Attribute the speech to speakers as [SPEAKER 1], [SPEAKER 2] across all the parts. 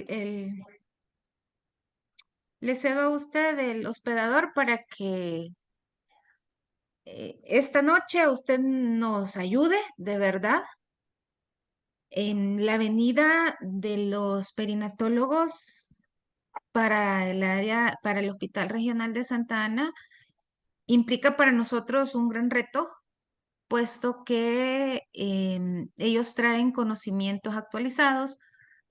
[SPEAKER 1] el- le cedo a usted el hospedador para que esta noche usted nos ayude, de verdad, en la avenida de los perinatólogos para el área, para el Hospital Regional de Santa Ana. Implica para nosotros un gran reto, puesto que ellos traen conocimientos actualizados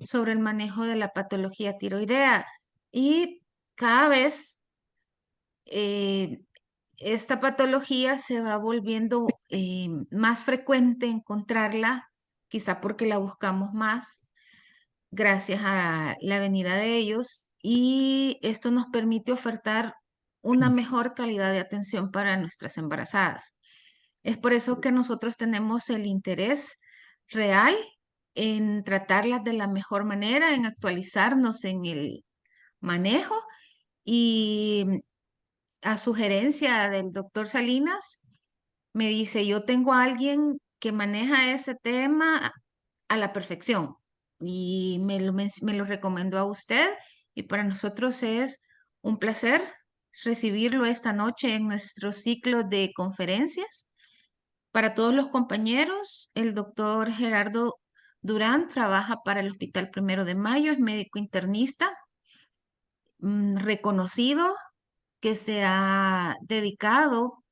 [SPEAKER 1] sobre el manejo de la patología tiroidea y cada vez eh, esta patología se va volviendo más frecuente encontrarla, quizá porque la buscamos más gracias a la venida de ellos, y esto nos permite ofertar una mejor calidad de atención para nuestras embarazadas. Es por eso que nosotros tenemos el interés real en tratarlas de la mejor manera, en actualizarnos en el manejo, y a sugerencia del doctor Salinas, me dice, yo tengo a alguien que maneja ese tema a la perfección y me lo recomendó a usted, y para nosotros es un placer recibirlo esta noche en nuestro ciclo de conferencias. Para todos los compañeros, el doctor Gerardo Durán trabaja para el Hospital Primero de Mayo, es médico internista, reconocido, que se ha dedicado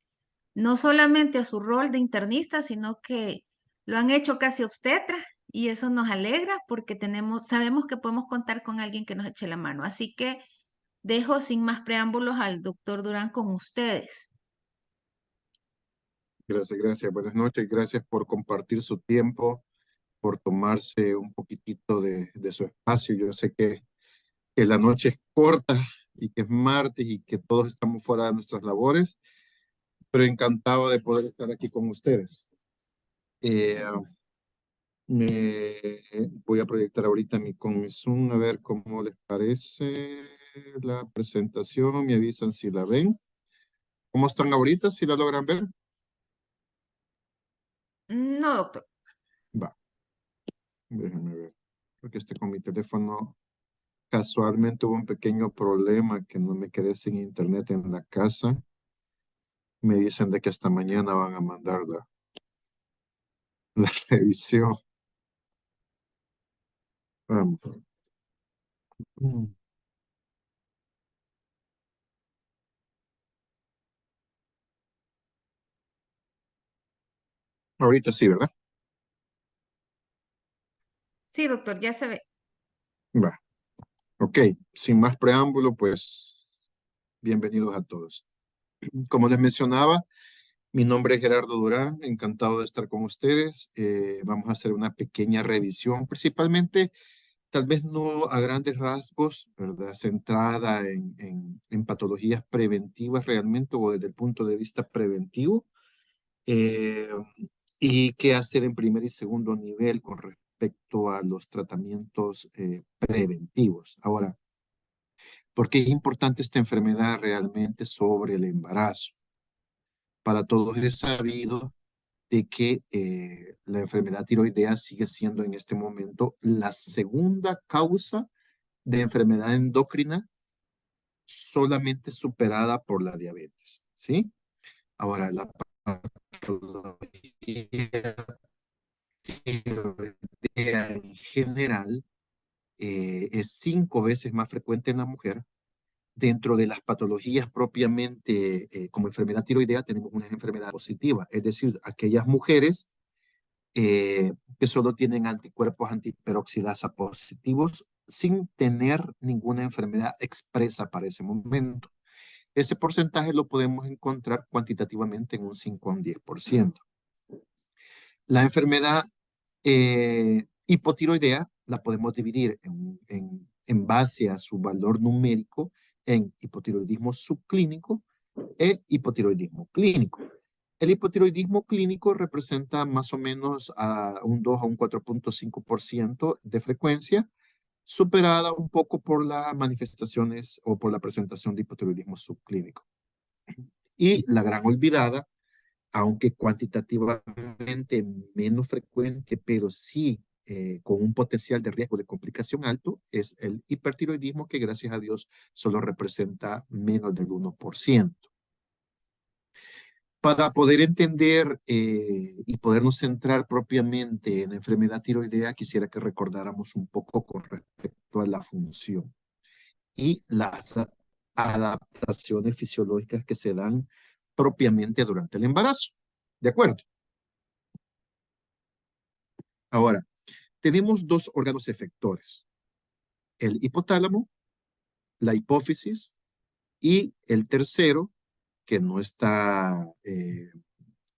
[SPEAKER 1] no solamente a su rol de internista, sino que lo han hecho casi obstetra, y eso nos alegra porque sabemos que podemos contar con alguien que nos eche la mano. Así que dejo sin más preámbulos al doctor Durán con ustedes.
[SPEAKER 2] Gracias, gracias. Buenas noches. Gracias por compartir su tiempo, por tomarse un poquitito de su espacio. Yo sé que la noche es corta y que es martes y que todos estamos fuera de nuestras labores, pero encantado de poder estar aquí con ustedes. Eh, Me voy a proyectar ahorita con mi Zoom a ver cómo les parece la presentación. Me avisan si la ven. ¿Cómo están ahorita? ¿Si la logran ver?
[SPEAKER 1] No, doctor.
[SPEAKER 2] Va, déjenme ver. Porque con mi teléfono casualmente hubo un pequeño problema que no me quedé sin internet en la casa. Me dicen de que hasta mañana van a mandar la revisión. Vamos. Mm. Ahorita sí, ¿verdad?
[SPEAKER 1] Sí, doctor, ya se ve.
[SPEAKER 2] Va. Ok, sin más preámbulo, pues bienvenidos a todos. Como les mencionaba, mi nombre es Gerardo Durán, encantado de estar con ustedes. Vamos a hacer una pequeña revisión, principalmente, tal vez no a grandes rasgos, ¿verdad? Centrada en patologías preventivas realmente o desde el punto de vista preventivo, eh, y qué hacer en primer y segundo nivel con respecto a los tratamientos preventivos. Ahora, ¿por qué es importante esta enfermedad realmente sobre el embarazo? Para todos es sabido de que la enfermedad tiroidea sigue siendo en este momento la segunda causa de enfermedad endocrina, solamente superada por la diabetes, ¿sí? Ahora, la patología tiroidea en general es 5 veces más frecuente en la mujer. Dentro de las patologías propiamente como enfermedad tiroidea tenemos una enfermedad positiva, es decir, aquellas mujeres que solo tienen anticuerpos antiperoxidasa positivos sin tener ninguna enfermedad expresa para ese momento. Ese porcentaje lo podemos encontrar cuantitativamente en un 5 a un 10%. La enfermedad hipotiroidea la podemos dividir en base a su valor numérico en hipotiroidismo subclínico e hipotiroidismo clínico. El hipotiroidismo clínico representa más o menos a un 2 a un 4.5% de frecuencia, superada un poco por las manifestaciones o por la presentación de hipotiroidismo subclínico. Y la gran olvidada, aunque cuantitativamente menos frecuente, pero sí con un potencial de riesgo de complicación alto es el hipertiroidismo, que gracias a Dios solo representa menos del 1%. Para poder entender y podernos centrar propiamente en la enfermedad tiroidea, quisiera que recordáramos un poco con respecto a la función y las adaptaciones fisiológicas que se dan propiamente durante el embarazo. ¿De acuerdo? Ahora, tenemos dos órganos efectores: el hipotálamo, la hipófisis, y el tercero, que no está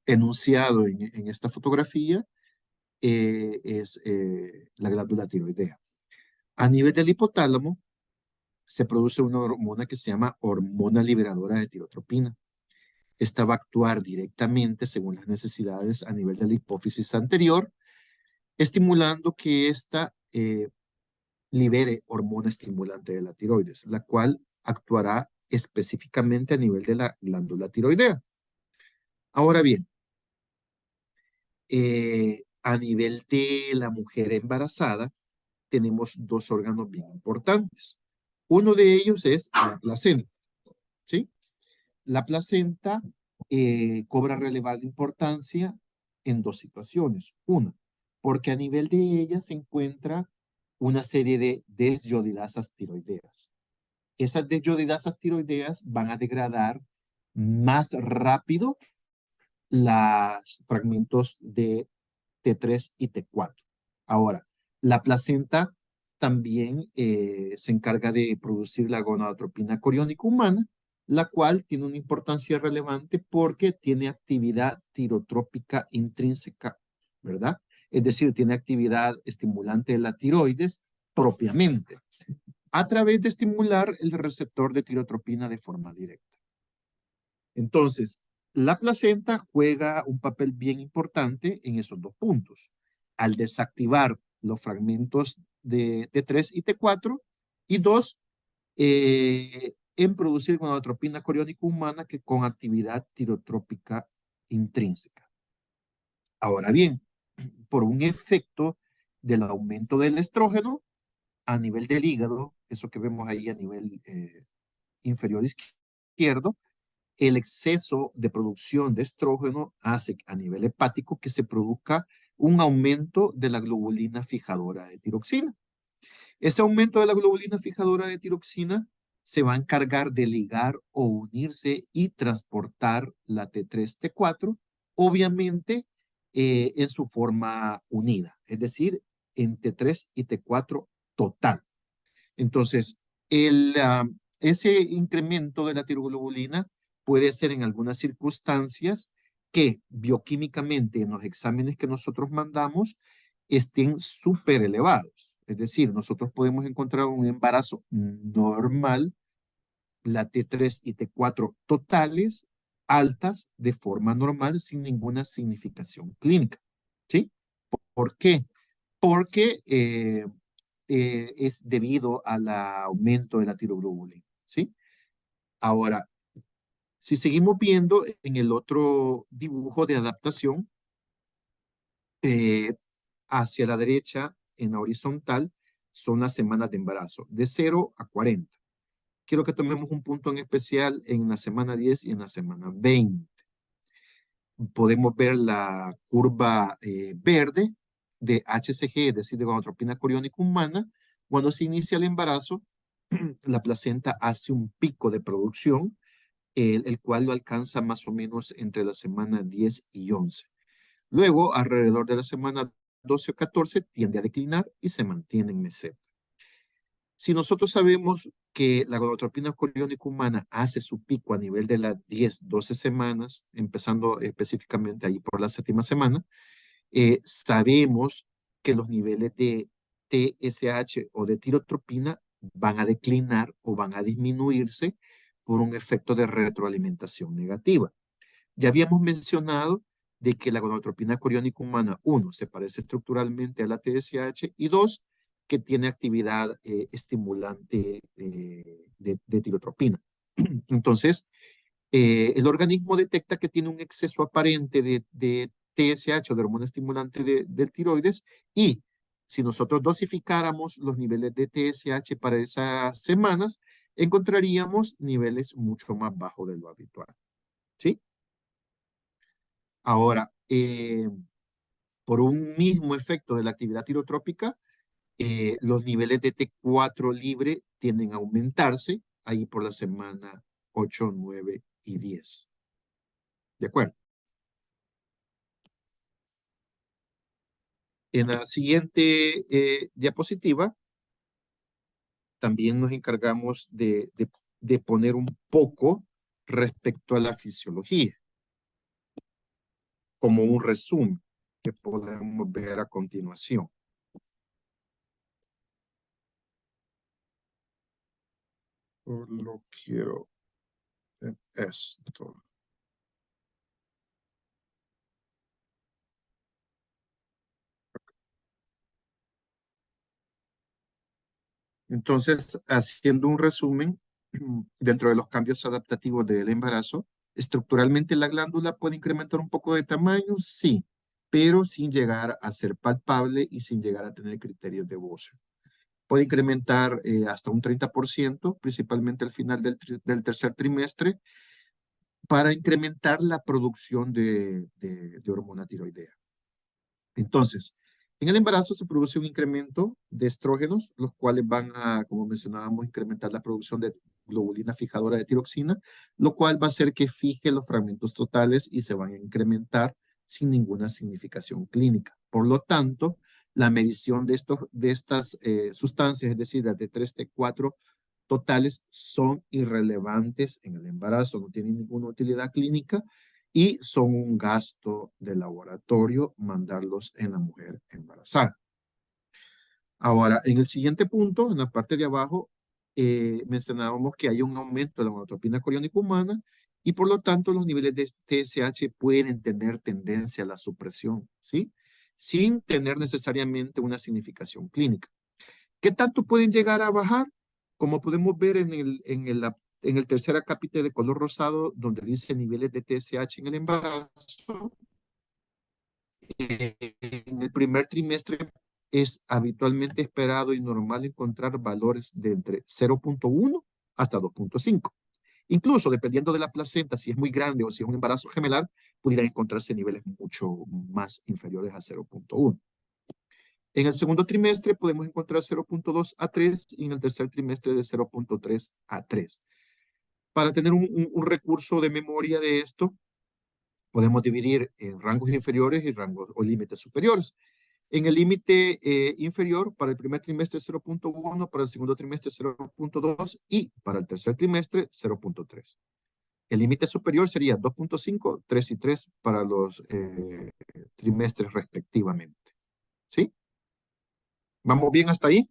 [SPEAKER 2] enunciado en esta fotografía, es la glándula tiroidea. A nivel del hipotálamo, se produce una hormona que se llama hormona liberadora de tirotropina. Esta va a actuar directamente según las necesidades a nivel de la hipófisis anterior, estimulando que ésta libere hormona estimulante de la tiroides, la cual actuará específicamente a nivel de la glándula tiroidea. Ahora bien, a nivel de la mujer embarazada, tenemos dos órganos bien importantes. Uno de ellos es la placenta, ¿sí? La placenta cobra relevante importancia en dos situaciones. Una, porque a nivel de ella se encuentra una serie de desyodidasas tiroideas. Esas desyodidasas tiroideas van a degradar más rápido los fragmentos de T3 y T4. Ahora, la placenta también se encarga de producir la gonadotropina coriónica humana, la cual tiene una importancia relevante porque tiene actividad tirotrópica intrínseca, ¿verdad? Es decir, tiene actividad estimulante de la tiroides propiamente, a través de estimular el receptor de tirotropina de forma directa. Entonces, la placenta juega un papel bien importante en esos dos puntos, al desactivar los fragmentos de T3 y T4, y dos, en producir gonadotropina coriónica humana que con actividad tirotrópica intrínseca. Ahora bien, por un efecto del aumento del estrógeno a nivel del hígado, eso que vemos ahí a nivel inferior izquierdo, el exceso de producción de estrógeno hace a nivel hepático que se produzca un aumento de la globulina fijadora de tiroxina. Ese aumento de la globulina fijadora de tiroxina se va a encargar de ligar o unirse y transportar la T3-T4, obviamente en su forma unida, es decir, en T3 y T4 total. Entonces, ese incremento de la tiroglobulina puede ser en algunas circunstancias que bioquímicamente en los exámenes que nosotros mandamos estén súper elevados. Es decir, nosotros podemos encontrar un embarazo normal, la T3 y T4 totales, altas de forma normal, sin ninguna significación clínica. ¿Sí? ¿Por qué? Porque es debido al aumento de la tiroglobulina, ¿sí? Ahora, si seguimos viendo en el otro dibujo de adaptación, hacia la derecha, en la horizontal, son las semanas de embarazo, de 0 a 40. Quiero que tomemos un punto en especial en la semana 10 y en la semana 20. Podemos ver la curva verde de HCG, es decir, de gonadotropina coriónica humana. Cuando se inicia el embarazo, la placenta hace un pico de producción, el cual lo alcanza más o menos entre la semana 10 y 11. Luego, alrededor de la semana 12 o 14, tiende a declinar y se mantiene en meseta. Si nosotros sabemos que la gonadotropina coriónica humana hace su pico a nivel de las 10, 12 semanas, empezando específicamente ahí por la séptima semana, sabemos que los niveles de TSH o de tirotropina van a declinar o van a disminuirse por un efecto de retroalimentación negativa. Ya habíamos mencionado de que la gonadotropina coriónica humana, uno, se parece estructuralmente a la TSH, y dos, que tiene actividad estimulante de tirotropina. Entonces, el organismo detecta que tiene un exceso aparente de TSH o de hormona estimulante del tiroides, y Si nosotros dosificáramos los niveles de TSH para esas semanas, encontraríamos niveles mucho más bajos de lo habitual. ¿Sí? Ahora, por un mismo efecto de la actividad tirotrópica, los niveles de T4 libre tienden a aumentarse ahí por la semana 8, 9 y 10. ¿De acuerdo? En la siguiente diapositiva, también nos encargamos de poner un poco respecto a la fisiología, como un resumen que podemos ver a continuación. Lo quiero en esto. Entonces, haciendo un resumen, dentro de los cambios adaptativos del embarazo, estructuralmente la glándula puede incrementar un poco de tamaño, sí, pero sin llegar a ser palpable y sin llegar a tener criterios de bocio. Puede incrementar hasta un 30%, principalmente al final del tercer trimestre, para incrementar la producción de hormona tiroidea. Entonces, en el embarazo se produce un incremento de estrógenos, los cuales van a, como mencionábamos, incrementar la producción de globulina fijadora de tiroxina, lo cual va a hacer que fije los fragmentos totales y se van a incrementar sin ninguna significación clínica. Por lo tanto, la medición de estas sustancias, es decir, las de 3T4 totales, son irrelevantes en el embarazo, no tienen ninguna utilidad clínica y son un gasto de laboratorio mandarlos en la mujer embarazada. Ahora, en el siguiente punto, en la parte de abajo, mencionábamos que hay un aumento de la gonadotropina coriónica humana y por lo tanto los niveles de TSH pueden tener tendencia a la supresión, ¿sí? Sin tener necesariamente una significación clínica. ¿Qué tanto pueden llegar a bajar? Como podemos ver en el tercer acápite de color rosado, donde dice niveles de TSH en el embarazo, en el primer trimestre es habitualmente esperado y normal encontrar valores de entre 0.1 hasta 2.5. Incluso dependiendo de la placenta, si es muy grande o si es un embarazo gemelar, pudieran encontrarse niveles mucho más inferiores a 0.1. En el segundo trimestre podemos encontrar 0.2 a 3 y en el tercer trimestre de 0.3 a 3. Para tener un recurso de memoria de esto, podemos dividir en rangos inferiores y rangos o límites superiores. En el límite inferior, para el primer trimestre 0.1, para el segundo trimestre 0.2 y para el tercer trimestre 0.3. El límite superior sería 2.5, 3 y 3 para los trimestres respectivamente. ¿Sí? ¿Vamos bien hasta ahí?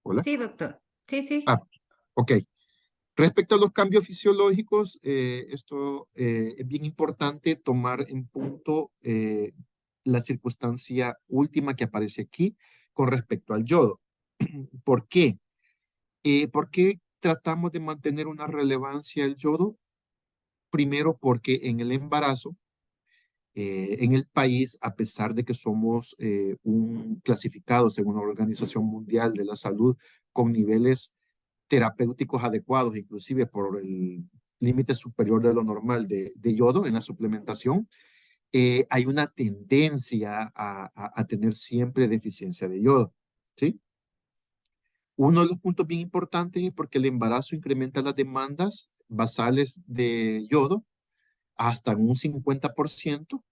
[SPEAKER 2] Hola.
[SPEAKER 1] Sí, doctor. Sí, sí.
[SPEAKER 2] Ah, ok. Respecto a los cambios fisiológicos, esto es bien importante tomar en punto la circunstancia última que aparece aquí con respecto al yodo. ¿Por qué? ¿Por qué tratamos de mantener una relevancia del yodo? Primero, porque en el embarazo, en el país, a pesar de que somos un clasificado según la Organización Mundial de la Salud con niveles terapéuticos adecuados, inclusive por el límite superior de lo normal de yodo en la suplementación, hay una tendencia a tener siempre deficiencia de yodo, ¿sí? Uno de los puntos bien importantes es porque el embarazo incrementa las demandas basales de yodo hasta un 50%.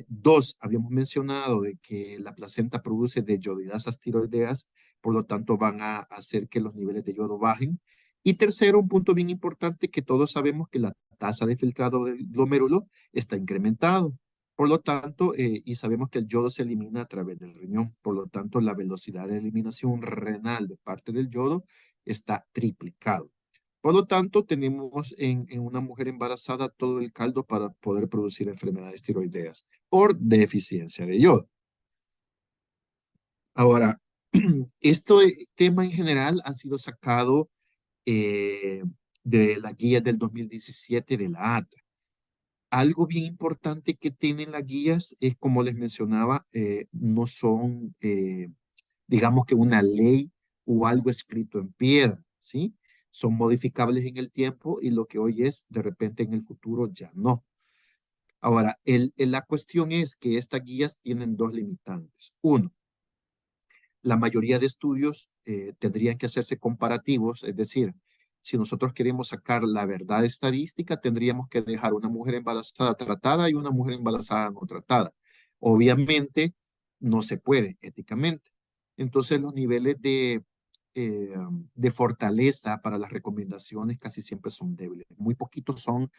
[SPEAKER 2] Dos, habíamos mencionado de que la placenta produce deyodidasas tiroideas, por lo tanto van a hacer que los niveles de yodo bajen. Y tercero, un punto bien importante que todos sabemos que la tasa de filtrado del glomérulo está incrementado. Por lo tanto, y sabemos que el yodo se elimina a través del riñón. Por lo tanto, la velocidad de eliminación renal de parte del yodo está triplicado. Por lo tanto, tenemos en una mujer embarazada todo el caldo para poder producir enfermedades tiroideas por deficiencia de yodo. Ahora, este tema en general ha sido sacado de la guía del 2017 de la ATA. Algo bien importante que tienen las guías es, como les mencionaba, no son, digamos que una ley o algo escrito en piedra, ¿sí? Son modificables en el tiempo y lo que hoy es, de repente en el futuro ya no. Ahora, la cuestión es que estas guías tienen dos limitantes. Uno, la mayoría de estudios tendrían que hacerse comparativos, es decir, si nosotros queremos sacar la verdad estadística, tendríamos que dejar una mujer embarazada tratada y una mujer embarazada no tratada. Obviamente, no se puede éticamente. Entonces, los niveles de fortaleza para las recomendaciones casi siempre son débiles. Muy poquitos son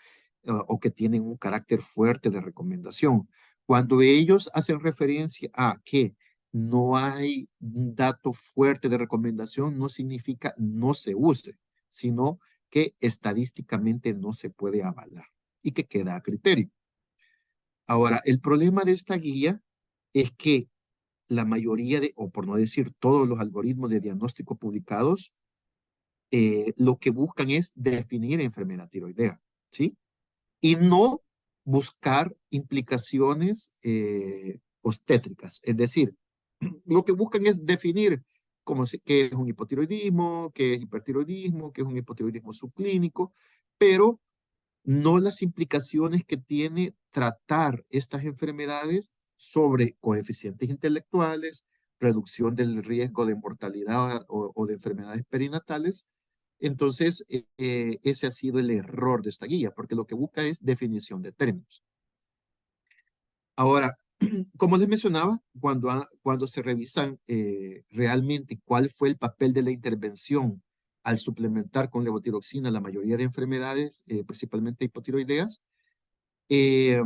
[SPEAKER 2] o que tienen un carácter fuerte de recomendación. Cuando ellos hacen referencia a que no hay un dato fuerte de recomendación, no significa no se use, sino que estadísticamente no se puede avalar y que queda a criterio. Ahora, el problema de esta guía es que la mayoría de, o por no decir todos los algoritmos de diagnóstico publicados, lo que buscan es definir enfermedad tiroidea, ¿sí? Y no buscar implicaciones obstétricas. Es decir, lo que buscan es definir qué es un hipotiroidismo, qué es hipertiroidismo, qué es un hipotiroidismo subclínico, pero no las implicaciones que tiene tratar estas enfermedades sobre coeficientes intelectuales, reducción del riesgo de mortalidad o de enfermedades perinatales. Entonces, ese ha sido el error de esta guía, porque lo que busca es definición de términos. Ahora, como les mencionaba, cuando se revisan realmente cuál fue el papel de la intervención al suplementar con levotiroxina la mayoría de enfermedades, principalmente hipotiroideas, eh,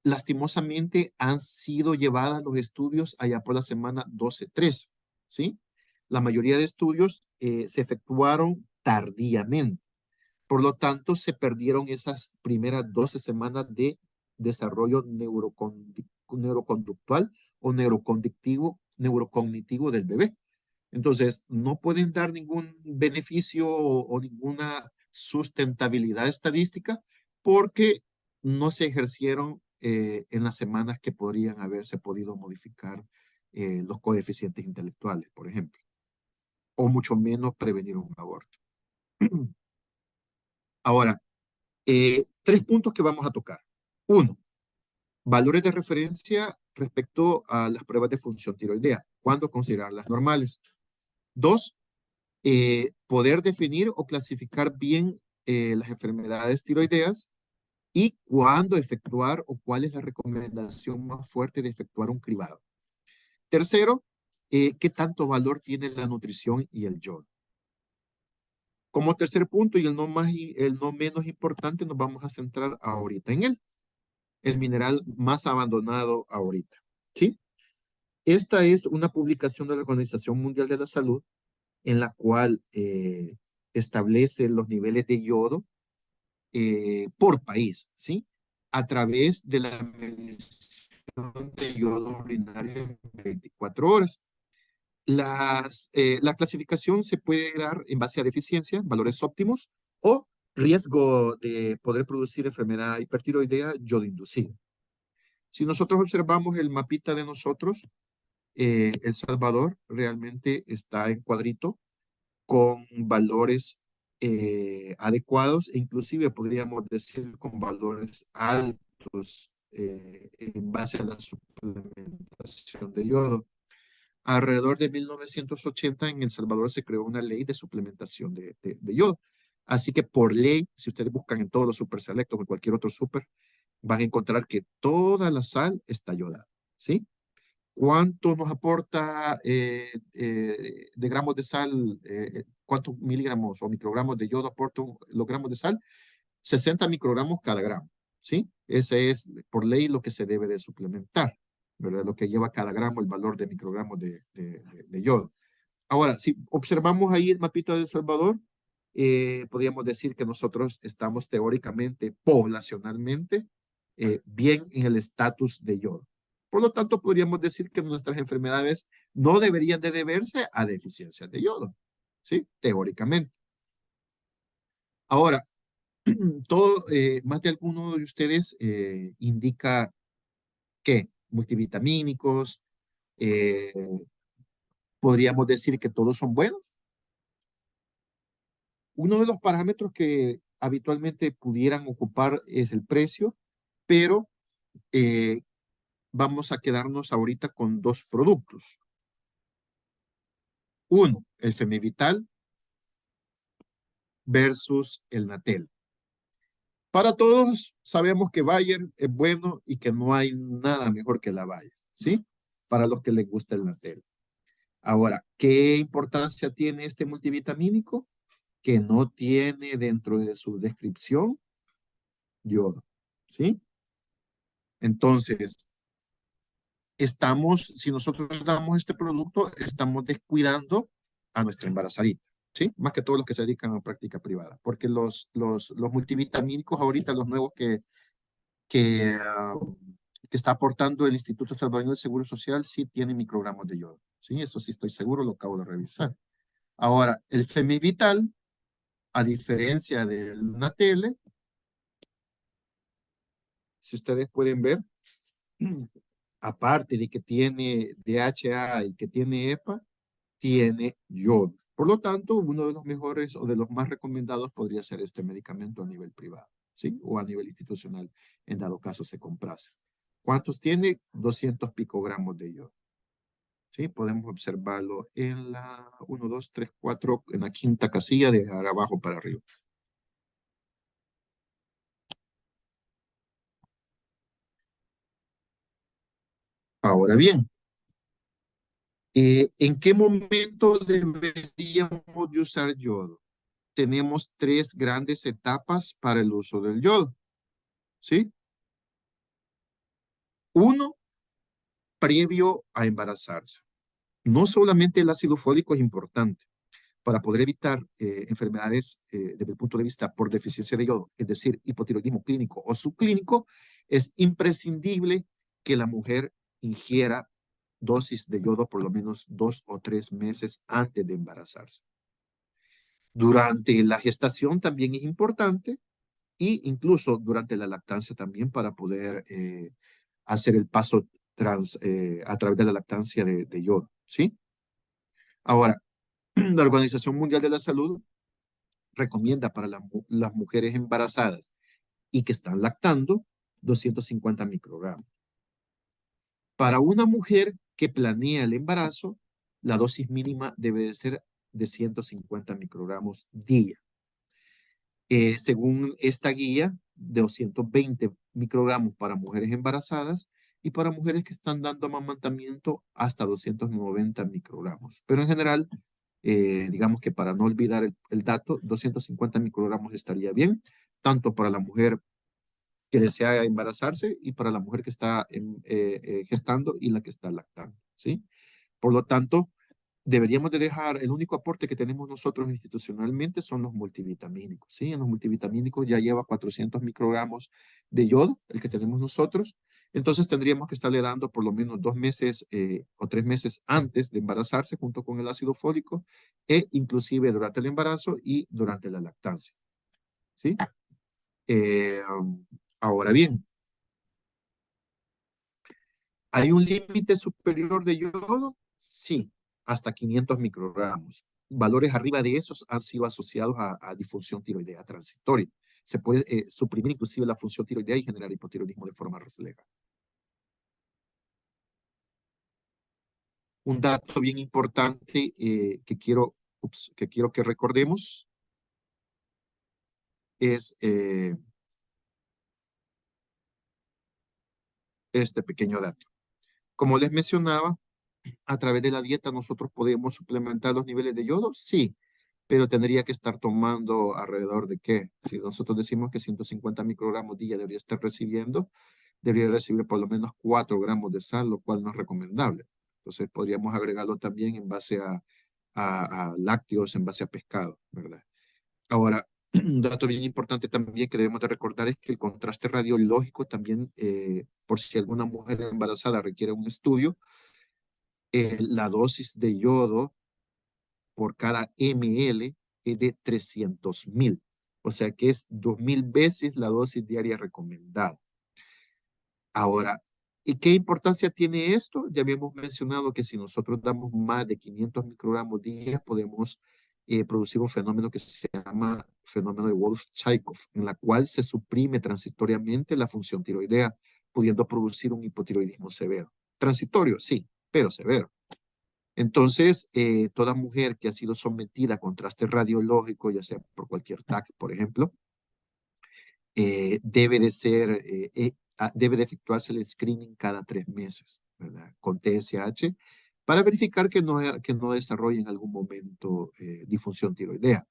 [SPEAKER 2] lastimosamente han sido llevadas los estudios allá por la semana 12-13, ¿sí? La mayoría de estudios se efectuaron tardíamente. Por lo tanto, se perdieron esas primeras 12 semanas de desarrollo neuroconductual o neurocognitivo del bebé. Entonces, no pueden dar ningún beneficio o ninguna sustentabilidad estadística porque no se ejercieron en las semanas que podrían haberse podido modificar los coeficientes intelectuales, por ejemplo, o mucho menos prevenir un aborto. Ahora, tres puntos que vamos a tocar. Uno, valores de referencia respecto a las pruebas de función tiroidea. ¿Cuándo considerarlas normales? Dos, poder definir o clasificar bien las enfermedades tiroideas y cuándo efectuar o cuál es la recomendación más fuerte de efectuar un cribado. Tercero, qué tanto valor tiene la nutrición y el yodo. Como tercer punto y el no menos importante, nos vamos a centrar ahorita en él, el mineral más abandonado ahorita. ¿Sí? Esta es una publicación de la Organización Mundial de la Salud en la cual establece los niveles de yodo por país, ¿sí? A través de la medición de yodo urinario en 24 horas. La clasificación se puede dar en base a deficiencia, valores óptimos, o riesgo de poder producir enfermedad hipertiroidea yodo inducida. Si nosotros observamos el mapita de nosotros, El Salvador realmente está en cuadrito con valores adecuados e inclusive podríamos decir con valores altos en base a la suplementación de yodo. Alrededor de 1980 en El Salvador se creó una ley de suplementación de yodo. Así que por ley, si ustedes buscan en todos los super selectos o en cualquier otro super, van a encontrar que toda la sal está yodada, ¿sí? ¿Cuánto nos aporta de gramos de sal? ¿Cuántos miligramos o microgramos de yodo aportan los gramos de sal? 60 microgramos cada gramo, ¿sí? Ese es por ley lo que se debe de suplementar, ¿verdad? Lo que lleva cada gramo, el valor de microgramos de yodo. Ahora, si observamos ahí el mapita de El Salvador, podríamos decir que nosotros estamos teóricamente, poblacionalmente, bien en el estatus de yodo. Por lo tanto, podríamos decir que nuestras enfermedades no deberían de deberse a deficiencias de yodo, ¿sí? Teóricamente. Ahora, Más de alguno de ustedes indica que multivitamínicos, eh, podríamos decir que todos son buenos. Uno de los parámetros que habitualmente pudieran ocupar es el precio, pero eh, vamos a quedarnos ahorita con dos productos. Uno, el Femivital versus el Natel. Para todos sabemos que Bayer es bueno y que no hay nada mejor que la Bayer, ¿sí? Para los que les gusta el Natel. Ahora, ¿qué importancia tiene este multivitamínico? Que no tiene dentro de su descripción yodo, ¿sí? Entonces, si nosotros damos este producto, estamos descuidando a nuestra embarazadita, ¿sí? Más que todos los que se dedican a práctica privada, porque los multivitamínicos ahorita, los nuevos que, que está aportando el Instituto Salvadoreño de Seguro Social, sí tienen microgramos de yodo, ¿sí? Eso sí estoy seguro, lo acabo de revisar. Ahora, el Femivital, a diferencia del Natele, si ustedes pueden ver, aparte de que tiene DHA y que tiene EPA, tiene yodo. Por lo tanto, uno de los mejores o de los más recomendados podría ser este medicamento a nivel privado, ¿sí? O a nivel institucional, en dado caso se comprase. ¿Cuántos tiene? 200 picogramos de yodo. ¿Sí? Podemos observarlo en la 1, 2, 3, 4, en la quinta casilla de abajo para arriba. Ahora bien, ¿en qué momento deberíamos de usar yodo? Tenemos tres grandes etapas para el uso del yodo, ¿sí? Uno, previo a embarazarse. No solamente el ácido fólico es importante para poder evitar enfermedades desde el punto de vista por deficiencia de yodo, es decir, hipotiroidismo clínico o subclínico, es imprescindible que la mujer ingiera dosis de yodo por lo menos 2 o 3 meses antes de embarazarse. Durante la gestación también es importante e incluso durante la lactancia también para poder hacer el paso a través de la lactancia de yodo, ¿sí? Ahora, la Organización Mundial de la Salud recomienda para las mujeres embarazadas y que están lactando 250 microgramos. Para una mujer que planea el embarazo, la dosis mínima debe de ser de 150 microgramos día. Según esta guía, de 220 microgramos para mujeres embarazadas y para mujeres que están dando amamantamiento hasta 290 microgramos. Pero en general, digamos que para no olvidar el dato, 250 microgramos estaría bien, tanto para la mujer que desea embarazarse y para la mujer que está gestando y la que está lactando, ¿sí? Por lo tanto, deberíamos de dejar, el único aporte que tenemos nosotros institucionalmente son los multivitamínicos, ¿sí? En los multivitamínicos ya lleva 400 microgramos de yodo, el que tenemos nosotros, entonces tendríamos que estarle dando por lo menos 2 meses o 3 meses antes de embarazarse junto con el ácido fólico e inclusive durante el embarazo y durante la lactancia, ¿sí? Eh, ahora bien, ¿hay un límite superior de yodo? Sí, hasta 500 microgramos. Valores arriba de esos han sido asociados a disfunción tiroidea transitoria. Se puede suprimir inclusive la función tiroidea y generar hipotiroidismo de forma refleja. Un dato bien importante que quiero que recordemos es este pequeño dato. Como les mencionaba, a través de la dieta nosotros podemos suplementar los niveles de yodo, sí, pero tendría que estar tomando alrededor de qué. Si nosotros decimos que 150 microgramos día debería estar recibiendo, debería recibir por lo menos 4 gramos de sal, lo cual no es recomendable. Entonces podríamos agregarlo también en base a lácteos, en base a pescado, ¿verdad? Ahora, un dato bien importante también que debemos de recordar es que el contraste radiológico también, por si alguna mujer embarazada requiere un estudio, la dosis de yodo por cada ml es de 300,000. O sea que es 2000 veces la dosis diaria recomendada. Ahora, ¿y qué importancia tiene esto? Ya habíamos mencionado que si nosotros damos más de 500 microgramos día, podemos producir un fenómeno que se llama fenómeno de Wolff-Chaikoff, en la cual se suprime transitoriamente la función tiroidea, pudiendo producir un hipotiroidismo severo. Transitorio, sí, pero severo. Entonces, toda mujer que ha sido sometida a contraste radiológico, ya sea por cualquier TAC, por ejemplo, debe de ser, debe de efectuarse el screening cada 3 meses, ¿verdad? Con TSH, para verificar que no desarrolle en algún momento disfunción tiroidea.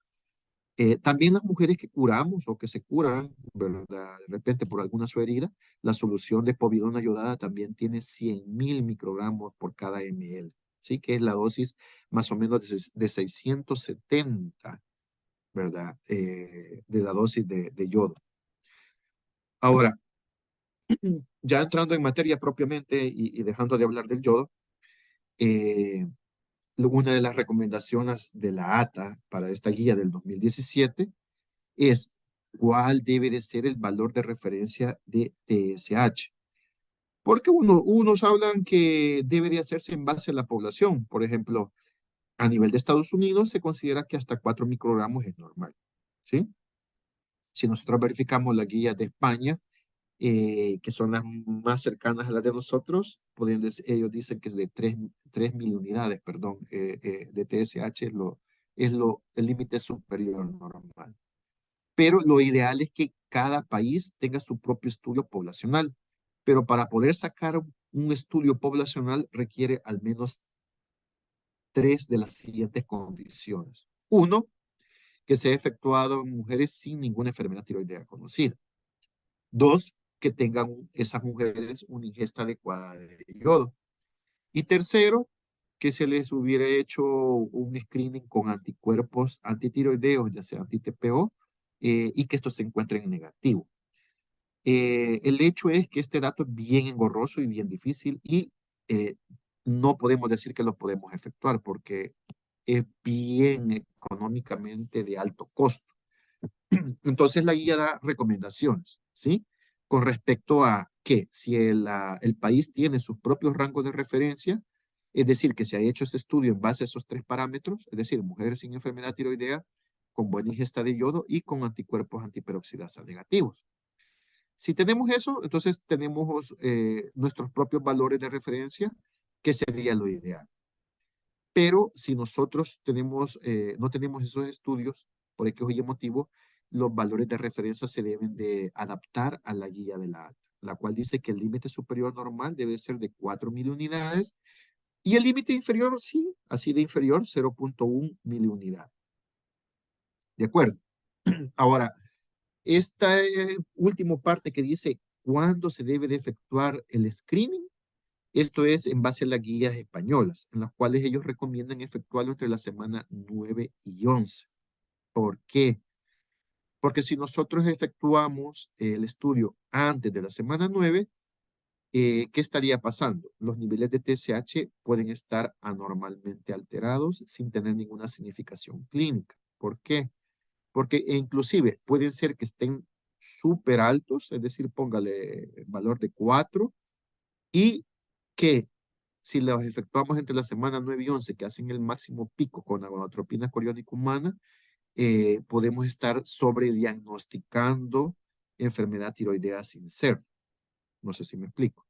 [SPEAKER 2] También las mujeres que curamos o que se curan, ¿verdad? De repente por alguna su herida, la solución de povidona yodada también tiene 100.000 microgramos por cada ml, ¿sí? Que es la dosis más o menos de 670, ¿verdad? De la dosis de yodo. Ahora, ya entrando en materia propiamente y dejando de hablar del yodo, eh, una de las recomendaciones de la ATA para esta guía del 2017 es cuál debe de ser el valor de referencia de TSH. Porque unos hablan que debe de hacerse en base a la población. Por ejemplo, a nivel de Estados Unidos se considera que hasta 4 microgramos es normal, ¿sí? Si nosotros verificamos la guía de España, que son las más cercanas a las de nosotros, ellos dicen que es de 3.000 unidades, perdón, de TSH el límite superior normal. Pero lo ideal es que cada país tenga su propio estudio poblacional. Pero para poder sacar un estudio poblacional requiere al menos 3 de las siguientes condiciones. Uno, que sea efectuado en mujeres sin ninguna enfermedad tiroidea conocida. Dos, que tengan esas mujeres una ingesta adecuada de yodo. Y tercero, que se les hubiera hecho un screening con anticuerpos antitiroideos, ya sea anti-TPO, y que estos se encuentren en negativo. El hecho es que este dato es bien engorroso y bien difícil y eh, no podemos decir que lo podemos efectuar porque es bien económicamente de alto costo. Entonces la guía da recomendaciones, ¿sí? Con respecto a que si el país tiene sus propios rangos de referencia, es decir, que se ha hecho ese estudio en base a esos 3 parámetros, es decir, mujeres sin enfermedad tiroidea, con buena ingesta de yodo y con anticuerpos antiperoxidasa negativos. Si tenemos eso, entonces tenemos nuestros propios valores de referencia, que sería lo ideal. Pero si nosotros no tenemos esos estudios, por X o Y motivo, los valores de referencia se deben de adaptar a la guía de la ATA, la cual dice que el límite superior normal debe ser de 4.000 unidades y el límite inferior, sí, así de inferior, 0.1 miliunidad. ¿De acuerdo? Ahora, esta última parte que dice cuándo se debe de efectuar el screening, esto es en base a las guías españolas, en las cuales ellos recomiendan efectuarlo entre la semana 9 y 11. ¿Por qué? Porque si nosotros efectuamos el estudio antes de la semana 9, ¿qué estaría pasando? Los niveles de TSH pueden estar anormalmente alterados sin tener ninguna significación clínica. ¿Por qué? Porque inclusive pueden ser que estén súper altos, es decir, póngale valor de 4, y que si los efectuamos entre la semana 9 y 11, que hacen el máximo pico con la gonadotropina coriónica humana, podemos estar sobrediagnosticando enfermedad tiroidea sin ser. No sé si me explico.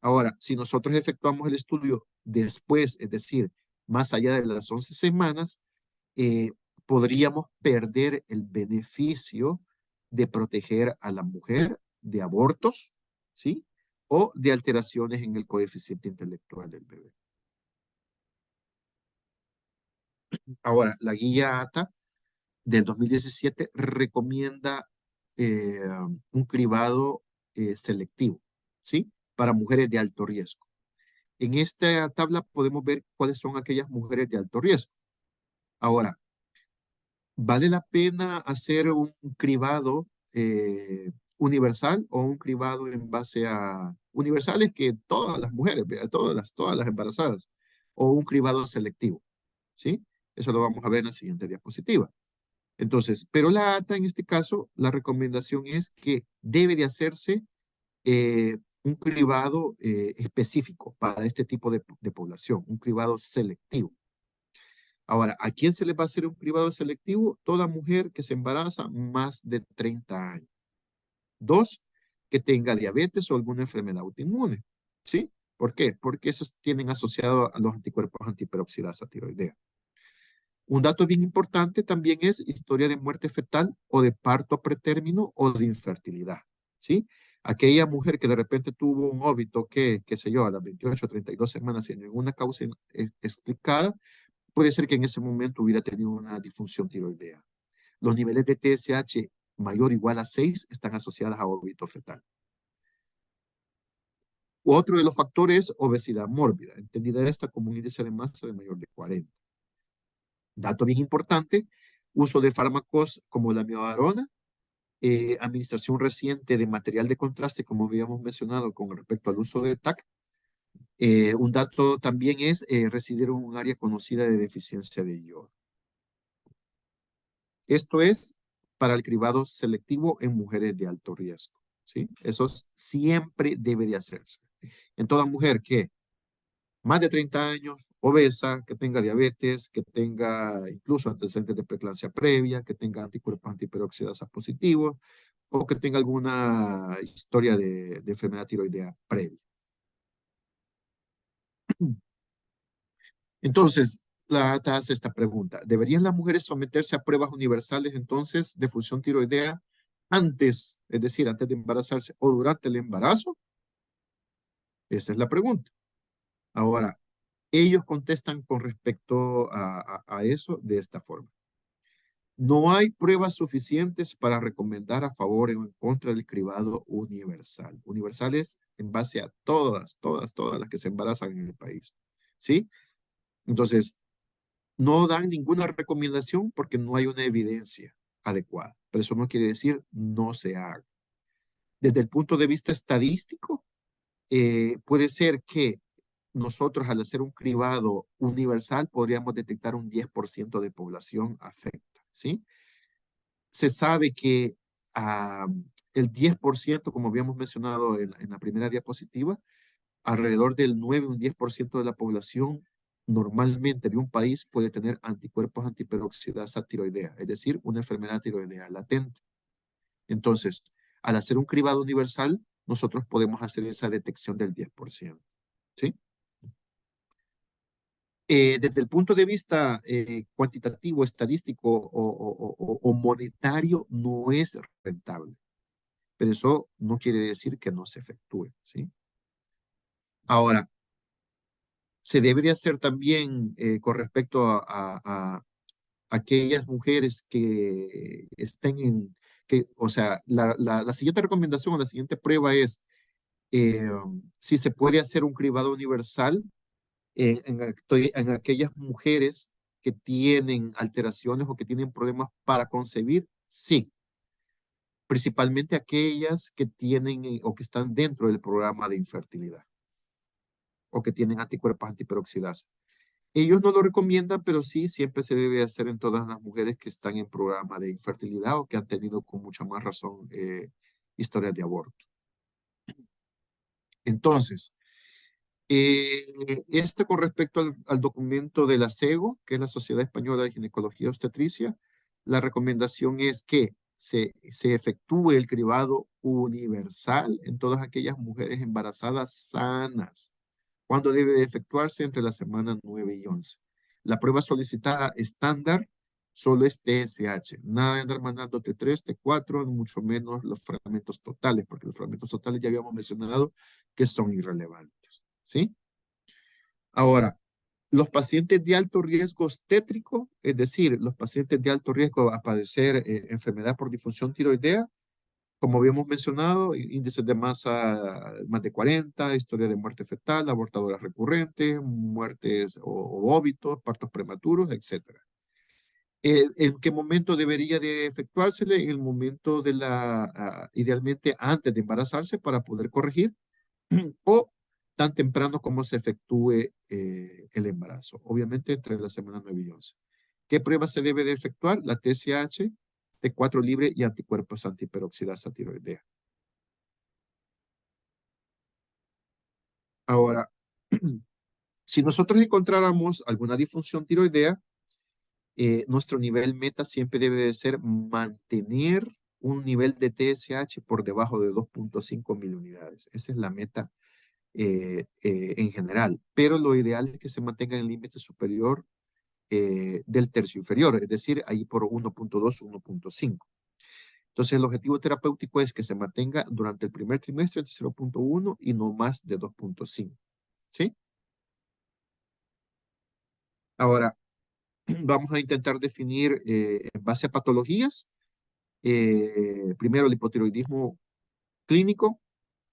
[SPEAKER 2] Ahora, si nosotros efectuamos el estudio después, es decir, más allá de las 11 semanas, eh, podríamos perder el beneficio de proteger a la mujer de abortos, ¿sí? O de alteraciones en el coeficiente intelectual del bebé. Ahora, la guía ATA del 2017 recomienda un cribado selectivo, ¿sí? Para mujeres de alto riesgo. En esta tabla podemos ver cuáles son aquellas mujeres de alto riesgo. Ahora, ¿vale la pena hacer un cribado universal o un cribado en base a universales que todas las mujeres, todas las embarazadas, o un cribado selectivo? ¿Sí? Eso lo vamos a ver en la siguiente diapositiva. Entonces, pero la ATA en este caso, la recomendación es que debe de hacerse un cribado específico para este tipo de población, un cribado selectivo. Ahora, ¿a quién se le va a hacer un cribado selectivo? Toda mujer que se embaraza más de 30 años. Dos, que tenga diabetes o alguna enfermedad autoinmune. ¿Sí? ¿Por qué? Porque esos tienen asociado a los anticuerpos antiperoxidasa tiroidea. Un dato bien importante también es historia de muerte fetal o de parto pretérmino o de infertilidad, ¿sí? Aquella mujer que de repente tuvo un óbito que, qué sé yo, a las 28 o 32 semanas sin ninguna causa explicada, puede ser que en ese momento hubiera tenido una disfunción tiroidea. Los niveles de TSH mayor o igual a 6 están asociados a óbito fetal. Otro de los factores es obesidad mórbida, entendida esta como un índice de masa de mayor de 40. Dato bien importante, uso de fármacos como la miodarona, administración reciente de material de contraste, como habíamos mencionado con respecto al uso de TAC. Un dato también es residir en un área conocida de deficiencia de yodo. Esto es para el cribado selectivo en mujeres de alto riesgo, ¿sí? Eso siempre debe de hacerse. En toda mujer que más de 30 años, obesa, que tenga diabetes, que tenga incluso antecedentes de preeclampsia previa, que tenga anticuerpos antiperoxidasa positivos o que tenga alguna historia de enfermedad tiroidea previa. Entonces, te hace esta pregunta. ¿Deberían las mujeres someterse a pruebas universales entonces de función tiroidea antes, es decir, antes de embarazarse o durante el embarazo? Esa es la pregunta. Ahora, ellos contestan con respecto a eso de esta forma. No hay pruebas suficientes para recomendar a favor o en contra del cribado universal. Universal es en base a todas las que se embarazan en el país. ¿Sí? Entonces, no dan ninguna recomendación porque no hay una evidencia adecuada. Pero eso no quiere decir no se haga. Desde el punto de vista estadístico, puede ser que nosotros al hacer un cribado universal podríamos detectar un 10% de población afecta, ¿sí? Se sabe que el 10%, como habíamos mencionado en la primera diapositiva, alrededor del 9 o un 10% de la población normalmente de un país puede tener anticuerpos antiperoxidasa tiroidea, es decir, una enfermedad tiroidea latente. Entonces, al hacer un cribado universal, nosotros podemos hacer esa detección del 10%, ¿sí? Desde el punto de vista cuantitativo, estadístico o monetario, no es rentable, pero eso no quiere decir que no se efectúe, ¿sí? Ahora, se debe de hacer también con respecto a aquellas mujeres que estén o sea, la siguiente recomendación o la siguiente prueba es eh, si se puede hacer un cribado universal en aquellas mujeres que tienen alteraciones o que tienen problemas para concebir, sí, principalmente aquellas que tienen o que están dentro del programa de infertilidad o que tienen anticuerpos antiperoxidasa. Ellos no lo recomiendan, pero sí, siempre se debe hacer en todas las mujeres que están en programa de infertilidad o que han tenido con mucha más razón historias de aborto. Entonces, este con respecto al documento de la SEGO, que es la Sociedad Española de Ginecología y Obstetricia, la recomendación es que se efectúe el cribado universal en todas aquellas mujeres embarazadas sanas, cuando debe de efectuarse entre las semanas 9 y 11. La prueba solicitada estándar solo es TSH, nada de andar mandando T3, T4, mucho menos los fragmentos totales, porque los fragmentos totales ya habíamos mencionado que son irrelevantes, ¿sí? Ahora, los pacientes de alto riesgo obstétrico, es decir, los pacientes de alto riesgo a padecer enfermedad por disfunción tiroidea, como habíamos mencionado, índices de masa más de 40, historia de muerte fetal, abortadoras recurrentes, muertes o óbitos, partos prematuros, etc. ¿En qué momento debería de efectuársele? En el momento de idealmente antes de embarazarse para poder corregir o tan temprano como se efectúe el embarazo, obviamente entre la semana 9 y 11. ¿Qué prueba se debe de efectuar? La TSH, T4 libre y anticuerpos antiperoxidasa tiroidea. Ahora, si nosotros encontráramos alguna disfunción tiroidea, nuestro nivel meta siempre debe de ser mantener un nivel de TSH por debajo de 2.5 miliunidades. Esa es la meta en general. Pero lo ideal es que se mantenga en el límite superior del tercio inferior, es decir, ahí por 1.2, 1.5. Entonces, el objetivo terapéutico es que se mantenga durante el primer trimestre de 0.1 y no más de 2.5. ¿Sí? Ahora, vamos a intentar definir en base a patologías. Primero, el hipotiroidismo clínico,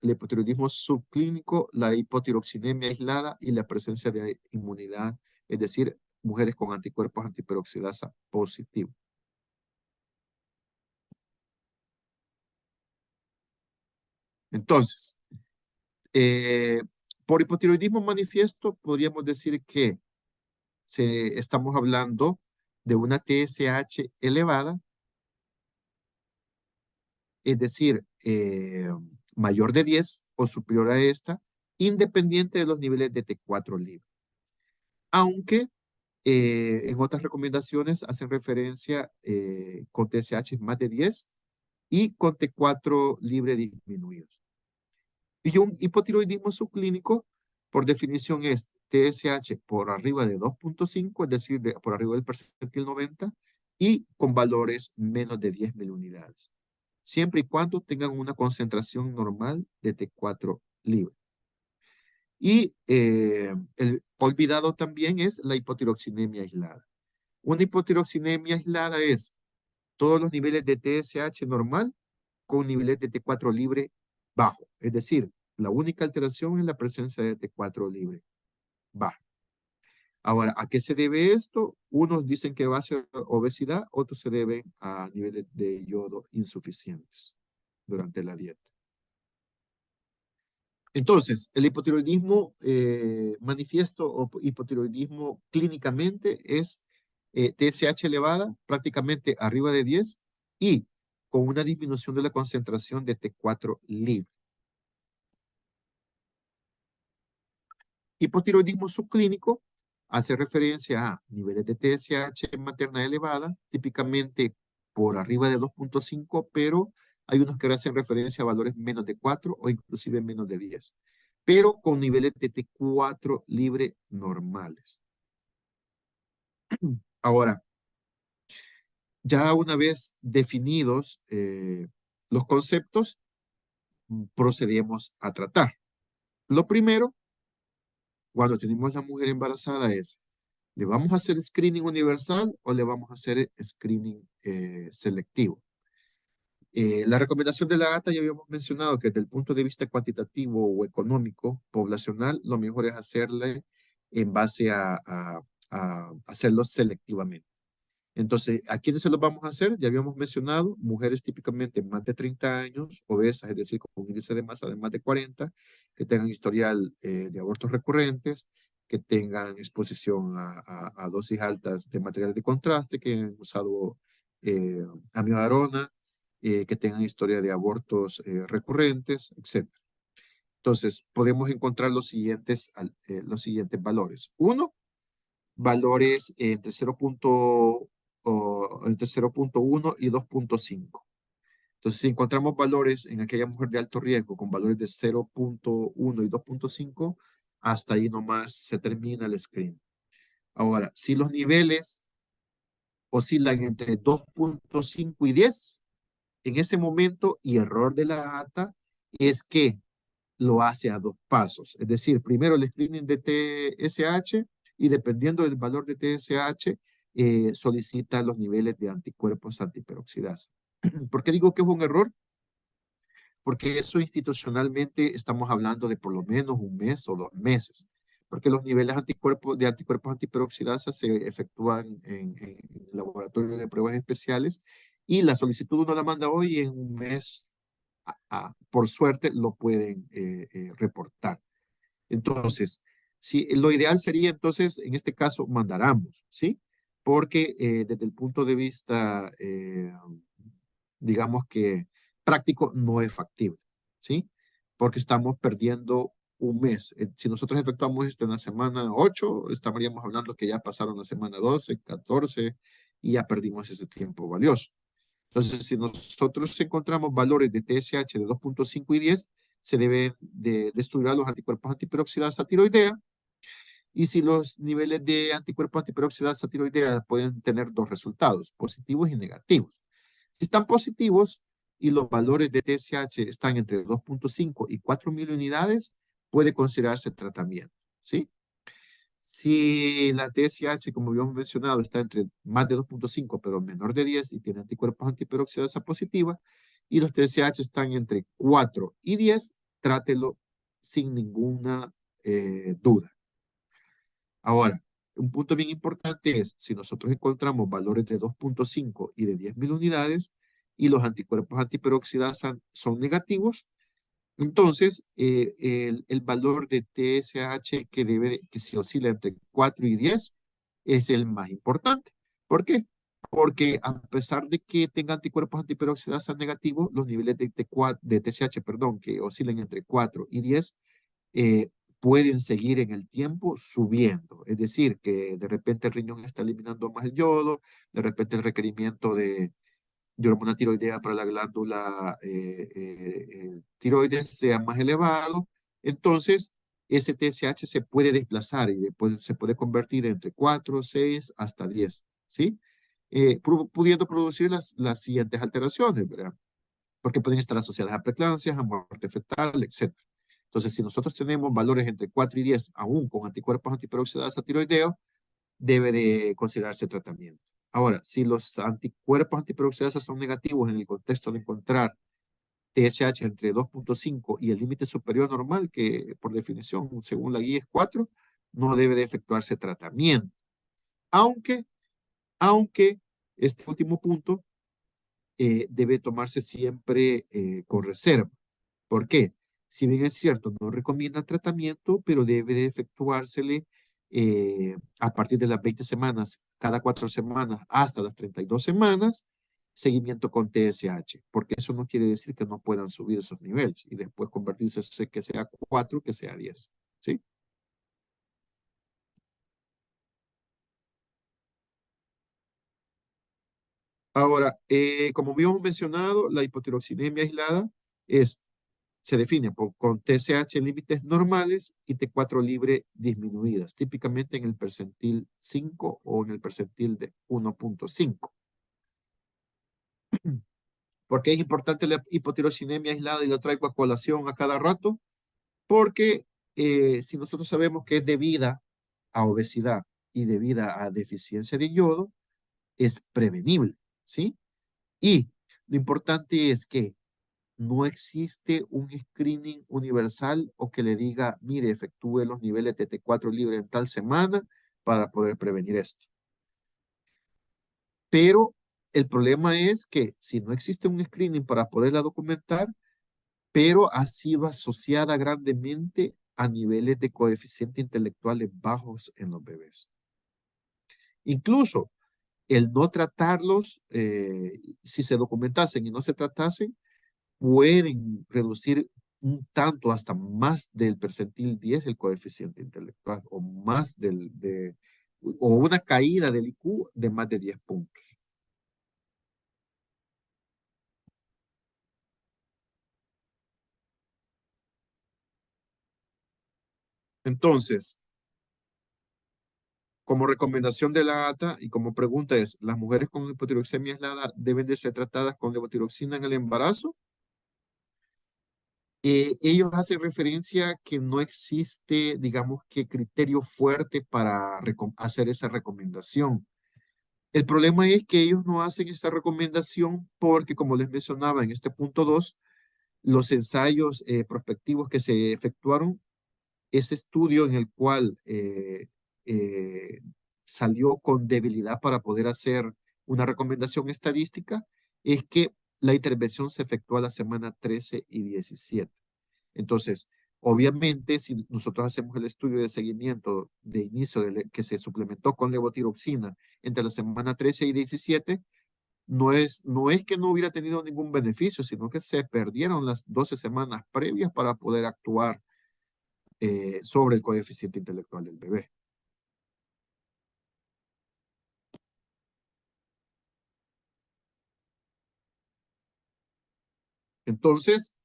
[SPEAKER 2] el hipotiroidismo subclínico, la hipotiroxinemia aislada y la presencia de inmunidad, es decir, mujeres con anticuerpos antiperoxidasa positivos. Entonces, por hipotiroidismo manifiesto, podríamos decir que estamos hablando de una TSH elevada, es decir, mayor de 10 o superior a esta, independiente de los niveles de T4 libre. Aunque en otras recomendaciones hacen referencia con TSH más de 10 y con T4 libre disminuidos. Y un hipotiroidismo subclínico, por definición, es TSH por arriba de 2.5, es decir, por arriba del percentil 90, y con valores menos de 10 miliunidades, siempre y cuando tengan una concentración normal de T4 libre. Y el olvidado también es la hipotiroxinemia aislada. Una hipotiroxinemia aislada es todos los niveles de TSH normal con niveles de T4 libre bajo. Es decir, la única alteración es la presencia de T4 libre bajo. Ahora, ¿a qué se debe esto? Unos dicen que va a ser obesidad, otros se deben a niveles de yodo insuficientes durante la dieta. Entonces, el hipotiroidismo manifiesto o hipotiroidismo clínicamente es TSH elevada, prácticamente arriba de 10 y con una disminución de la concentración de T4 libre. Hipotiroidismo subclínico hace referencia a niveles de TSH materna elevada, típicamente por arriba de 2.5, pero hay unos que hacen referencia a valores menos de 4 o inclusive menos de 10, pero con niveles de T4 libre normales. Ahora, ya una vez definidos los conceptos, procedemos a tratar. Lo primero, cuando tenemos la mujer embarazada es, ¿le vamos a hacer screening universal o le vamos a hacer screening selectivo? La recomendación de la ATA ya habíamos mencionado que desde el punto de vista cuantitativo o económico, poblacional, lo mejor es hacerle en base a hacerlo selectivamente. Entonces, ¿a quiénes se los vamos a hacer? Ya habíamos mencionado, mujeres típicamente más de 30 años, obesas, es decir, con un índice de masa de más de 40, que tengan historial de abortos recurrentes, que tengan exposición a dosis altas de materiales de contraste, que han usado amiodarona, que tengan historia de abortos recurrentes, etc. Entonces, podemos encontrar los siguientes valores. Uno, valores entre 0.1 y 2.5. Entonces, si encontramos valores en aquella mujer de alto riesgo con valores de 0.1 y 2.5, hasta ahí nomás se termina el screen. Ahora, si los niveles oscilan entre 2.5 y 10, en ese momento, y error de la ATA, es que lo hace a dos pasos. Es decir, primero el screening de TSH y dependiendo del valor de TSH, solicita los niveles de anticuerpos antiperoxidasa. ¿Por qué digo que es un error? Porque eso institucionalmente estamos hablando de por lo menos un mes o 2 meses. Porque los niveles de anticuerpos antiperoxidasa se efectúan en laboratorio de pruebas especiales y la solicitud uno la manda hoy y en un mes por suerte lo pueden reportar. Entonces, lo ideal sería entonces, en este caso, mandar ambos, ¿sí? porque desde el punto de vista, digamos que práctico, no es factible, ¿sí? Porque estamos perdiendo un mes. Si nosotros efectuamos esto en la semana 8, estaríamos hablando que ya pasaron la semana 12, 14 y ya perdimos ese tiempo valioso. Entonces, si nosotros encontramos valores de TSH de 2.5 y 10, se deben de estudiar los anticuerpos antiperoxidasa tiroidea. Y si los niveles de anticuerpos antiperoxidasa tiroidea pueden tener dos resultados, positivos y negativos. Si están positivos y los valores de TSH están entre 2.5 y 4 mil unidades, puede considerarse tratamiento, ¿sí? Si la TSH, como habíamos mencionado, está entre más de 2.5, pero menor de 10 y tiene anticuerpos antiperoxidasa positiva, y los TSH están entre 4 y 10, trátelo sin ninguna duda. Ahora, un punto bien importante es, si nosotros encontramos valores de 2.5 y de 10.000 unidades, y los anticuerpos antiperoxidasa son negativos, entonces, el valor de TSH que se oscila entre 4 y 10 es el más importante. ¿Por qué? Porque a pesar de que tenga anticuerpos antiperoxidasa negativos, los niveles de TSH, perdón, que oscilan entre 4 y 10, eh, pueden seguir en el tiempo subiendo. Es decir, que de repente el riñón está eliminando más el yodo, de repente el requerimiento de hormona tiroidea para la glándula tiroides sea más elevado, entonces ese TSH se puede desplazar y después se puede convertir entre 4, 6 hasta 10, ¿sí? Pudiendo producir las siguientes alteraciones, ¿verdad? Porque pueden estar asociadas a preeclampsias, a muerte fetal, etc. Entonces, si nosotros tenemos valores entre 4 y 10, aún con anticuerpos antiperoxidasa tiroideo, debe de considerarse tratamiento. Ahora, si los anticuerpos antiperoxidasa son negativos en el contexto de encontrar TSH entre 2.5 y el límite superior normal, que por definición, según la guía es 4, no debe de efectuarse tratamiento. Aunque, aunque este último punto debe tomarse siempre con reserva. ¿Por qué? Si bien es cierto, no recomienda tratamiento, pero debe de efectuársele a partir de las 20 semanas, cada 4 semanas hasta las 32 semanas, seguimiento con TSH, porque eso no quiere decir que no puedan subir esos niveles y después convertirse que sea 4, que sea 10, ¿sí? Ahora, como habíamos mencionado, la hipotiroxinemia aislada es se define con TSH en límites normales y T4 libre disminuidas, típicamente en el percentil 5 o en el percentil de 1.5. ¿Por qué es importante la hipotirocinemia aislada y lo traigo a colación a cada rato? Porque si nosotros sabemos que es debida a obesidad y debida a deficiencia de yodo, es prevenible, ¿sí? Y lo importante es que no existe un screening universal o que le diga, mire, efectúe los niveles de T4 libre en tal semana para poder prevenir esto. Pero el problema es que si no existe un screening para poderla documentar, pero ha sido asociada grandemente a niveles de coeficiente intelectuales bajos en los bebés. Incluso el no tratarlos, si se documentasen y no se tratasen, pueden reducir un tanto hasta más del percentil 10 el coeficiente intelectual o más o una caída del IQ de más de 10 puntos. Entonces, como recomendación de la ATA y como pregunta es, ¿las mujeres con hipotiroxemia aislada deben de ser tratadas con levotiroxina en el embarazo? Ellos hacen referencia que no existe, digamos, que criterio fuerte para hacer esa recomendación. El problema es que ellos no hacen esa recomendación porque, como les mencionaba en este punto 2, los ensayos prospectivos que se efectuaron, ese estudio en el cual eh, salió con debilidad para poder hacer una recomendación estadística, es que la intervención se efectúa a la semana 13 y 17. Entonces, Obviamente, si nosotros hacemos el estudio de seguimiento de inicio que se suplementó con levotiroxina entre la semana 13 y 17, no es que no hubiera tenido ningún beneficio, sino que se perdieron las 12 semanas previas para poder actuar sobre el coeficiente intelectual del bebé. Entonces,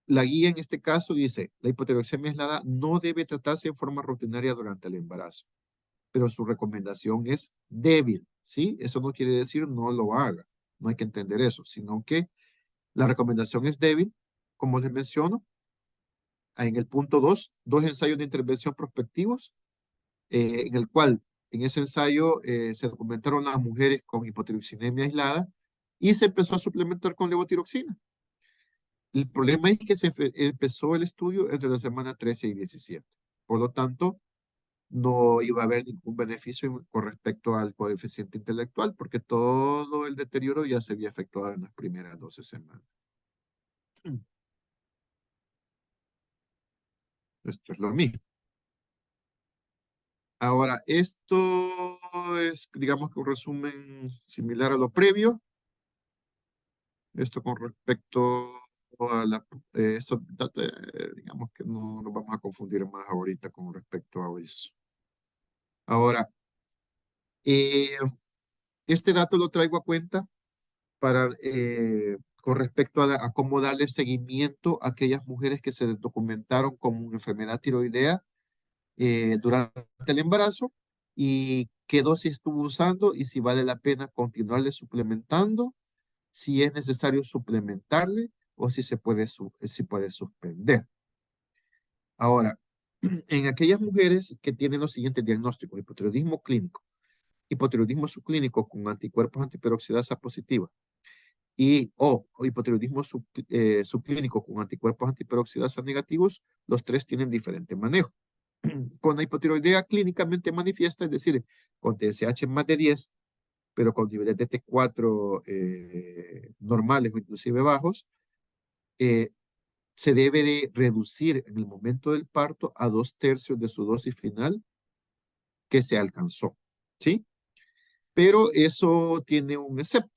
[SPEAKER 2] la guía en este caso dice, la hipotiroxemia aislada no debe tratarse en forma rutinaria durante el embarazo, pero su recomendación es débil, ¿sí? Eso no quiere decir no lo haga, no hay que entender eso, sino que la recomendación es débil, como les menciono, en el punto 2, dos ensayos de intervención prospectivos, en el cual en ese ensayo se documentaron las mujeres con hipotiroxinemia aislada y se empezó a suplementar con levotiroxina. El problema es que empezó el estudio entre la semana 13 y 17. Por lo tanto, no iba a haber ningún beneficio con respecto al coeficiente intelectual, porque todo el deterioro ya se había efectuado en las primeras 12 semanas. Esto es lo mismo. Ahora, esto es, digamos que un resumen similar a lo previo. Esto con respecto a digamos que no nos vamos a confundir más ahorita con respecto a eso. Ahora, eh, este dato lo traigo a cuenta con respecto a cómo darle seguimiento a aquellas mujeres que se documentaron como enfermedad tiroidea durante el embarazo y qué dosis estuvo usando y si vale la pena continuarle suplementando, si es necesario suplementarle o si puede suspender. Ahora, en aquellas mujeres que tienen los siguientes diagnósticos: hipotiroidismo clínico, hipotiroidismo subclínico con anticuerpos antiperoxidasa positiva o hipotiroidismo subclínico con anticuerpos antiperoxidasa negativos, los tres tienen diferente manejo. Con la hipotiroidea clínicamente manifiesta, es decir, con TSH más de 10, pero con niveles de T4 normales o inclusive bajos, eh, se debe de reducir en el momento del parto a 2/3 de su dosis final que se alcanzó, ¿sí? Pero eso tiene un excepto.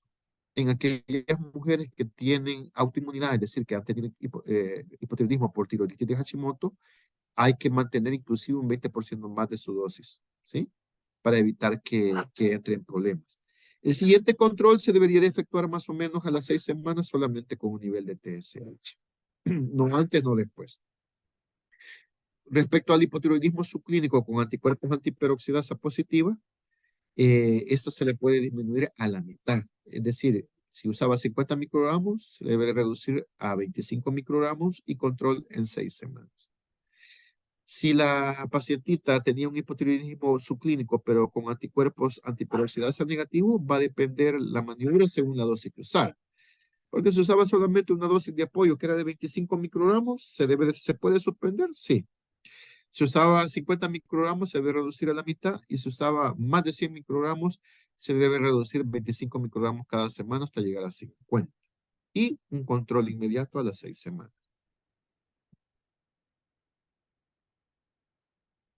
[SPEAKER 2] En aquellas mujeres que tienen autoinmunidad, es decir, que han tenido hipotiroidismo por tiroiditis de Hashimoto, hay que mantener inclusive un 20% más de su dosis, ¿sí? Para evitar que entre en problemas. El siguiente control se debería de efectuar más o menos a las 6 semanas solamente con un nivel de TSH. No antes, no después. Respecto al hipotiroidismo subclínico con anticuerpos antiperoxidasa positiva, esto se le puede disminuir a la mitad. Es decir, si usaba 50 microgramos, se debe de reducir a 25 microgramos y control en 6 semanas. Si la pacientita tenía un hipotiroidismo subclínico, pero con anticuerpos antiperoxidasa negativos, va a depender la maniobra según la dosis que usara. Porque si usaba solamente una dosis de apoyo que era de 25 microgramos, ¿se puede suspender? Sí. Si usaba 50 microgramos, se debe reducir a la mitad, y si usaba más de 100 microgramos, se debe reducir 25 microgramos cada semana hasta llegar a 50. Y un control inmediato a las 6 semanas.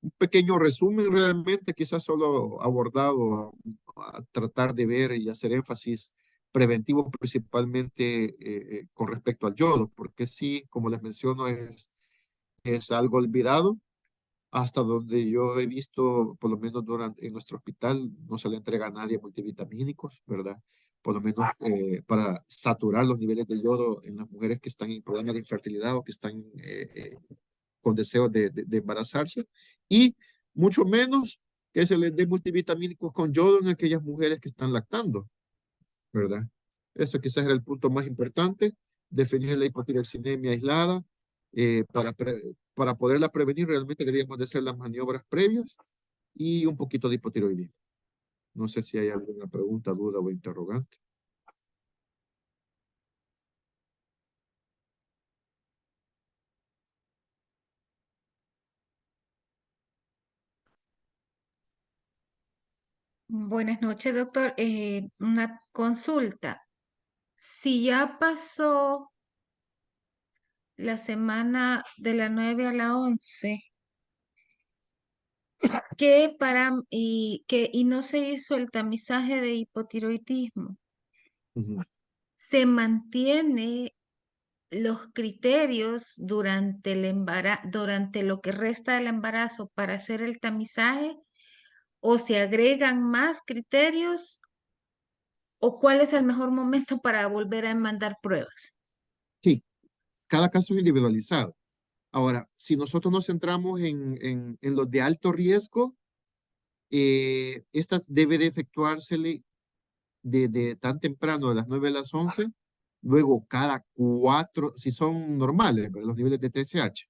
[SPEAKER 2] Un pequeño resumen realmente, quizás solo abordado a tratar de ver y hacer énfasis preventivo principalmente con respecto al yodo, porque sí, como les menciono, es algo olvidado. Hasta donde yo he visto, por lo menos en nuestro hospital, no se le entrega a nadie multivitamínicos, ¿verdad? Por lo menos para saturar los niveles de yodo en las mujeres que están en problemas de infertilidad o que están con deseo de embarazarse. Y mucho menos que se les dé multivitamínicos con yodo en aquellas mujeres que están lactando, ¿verdad? Eso quizás era el punto más importante: definir la hipotiroxinemia aislada. Para poderla prevenir, realmente deberíamos de hacer las maniobras previas y un poquito de hipotiroidismo. No sé si hay alguna pregunta, duda o interrogante.
[SPEAKER 1] Buenas noches, doctor. Una consulta. Si ya pasó la semana de la 9 a la 11, y no se hizo el tamizaje de hipotiroidismo.
[SPEAKER 2] Ujú.
[SPEAKER 1] ¿Se mantiene los criterios durante el durante lo que resta del embarazo para hacer el tamizaje, o se agregan más criterios, o cuál es el mejor momento para volver a mandar pruebas?
[SPEAKER 2] Sí, cada caso es individualizado. Ahora, si nosotros nos centramos en los de alto riesgo, estas debe de efectuársele de tan temprano, de las 9 a las 11, luego cada 4, si son normales, ¿verdad? Los niveles de TSH,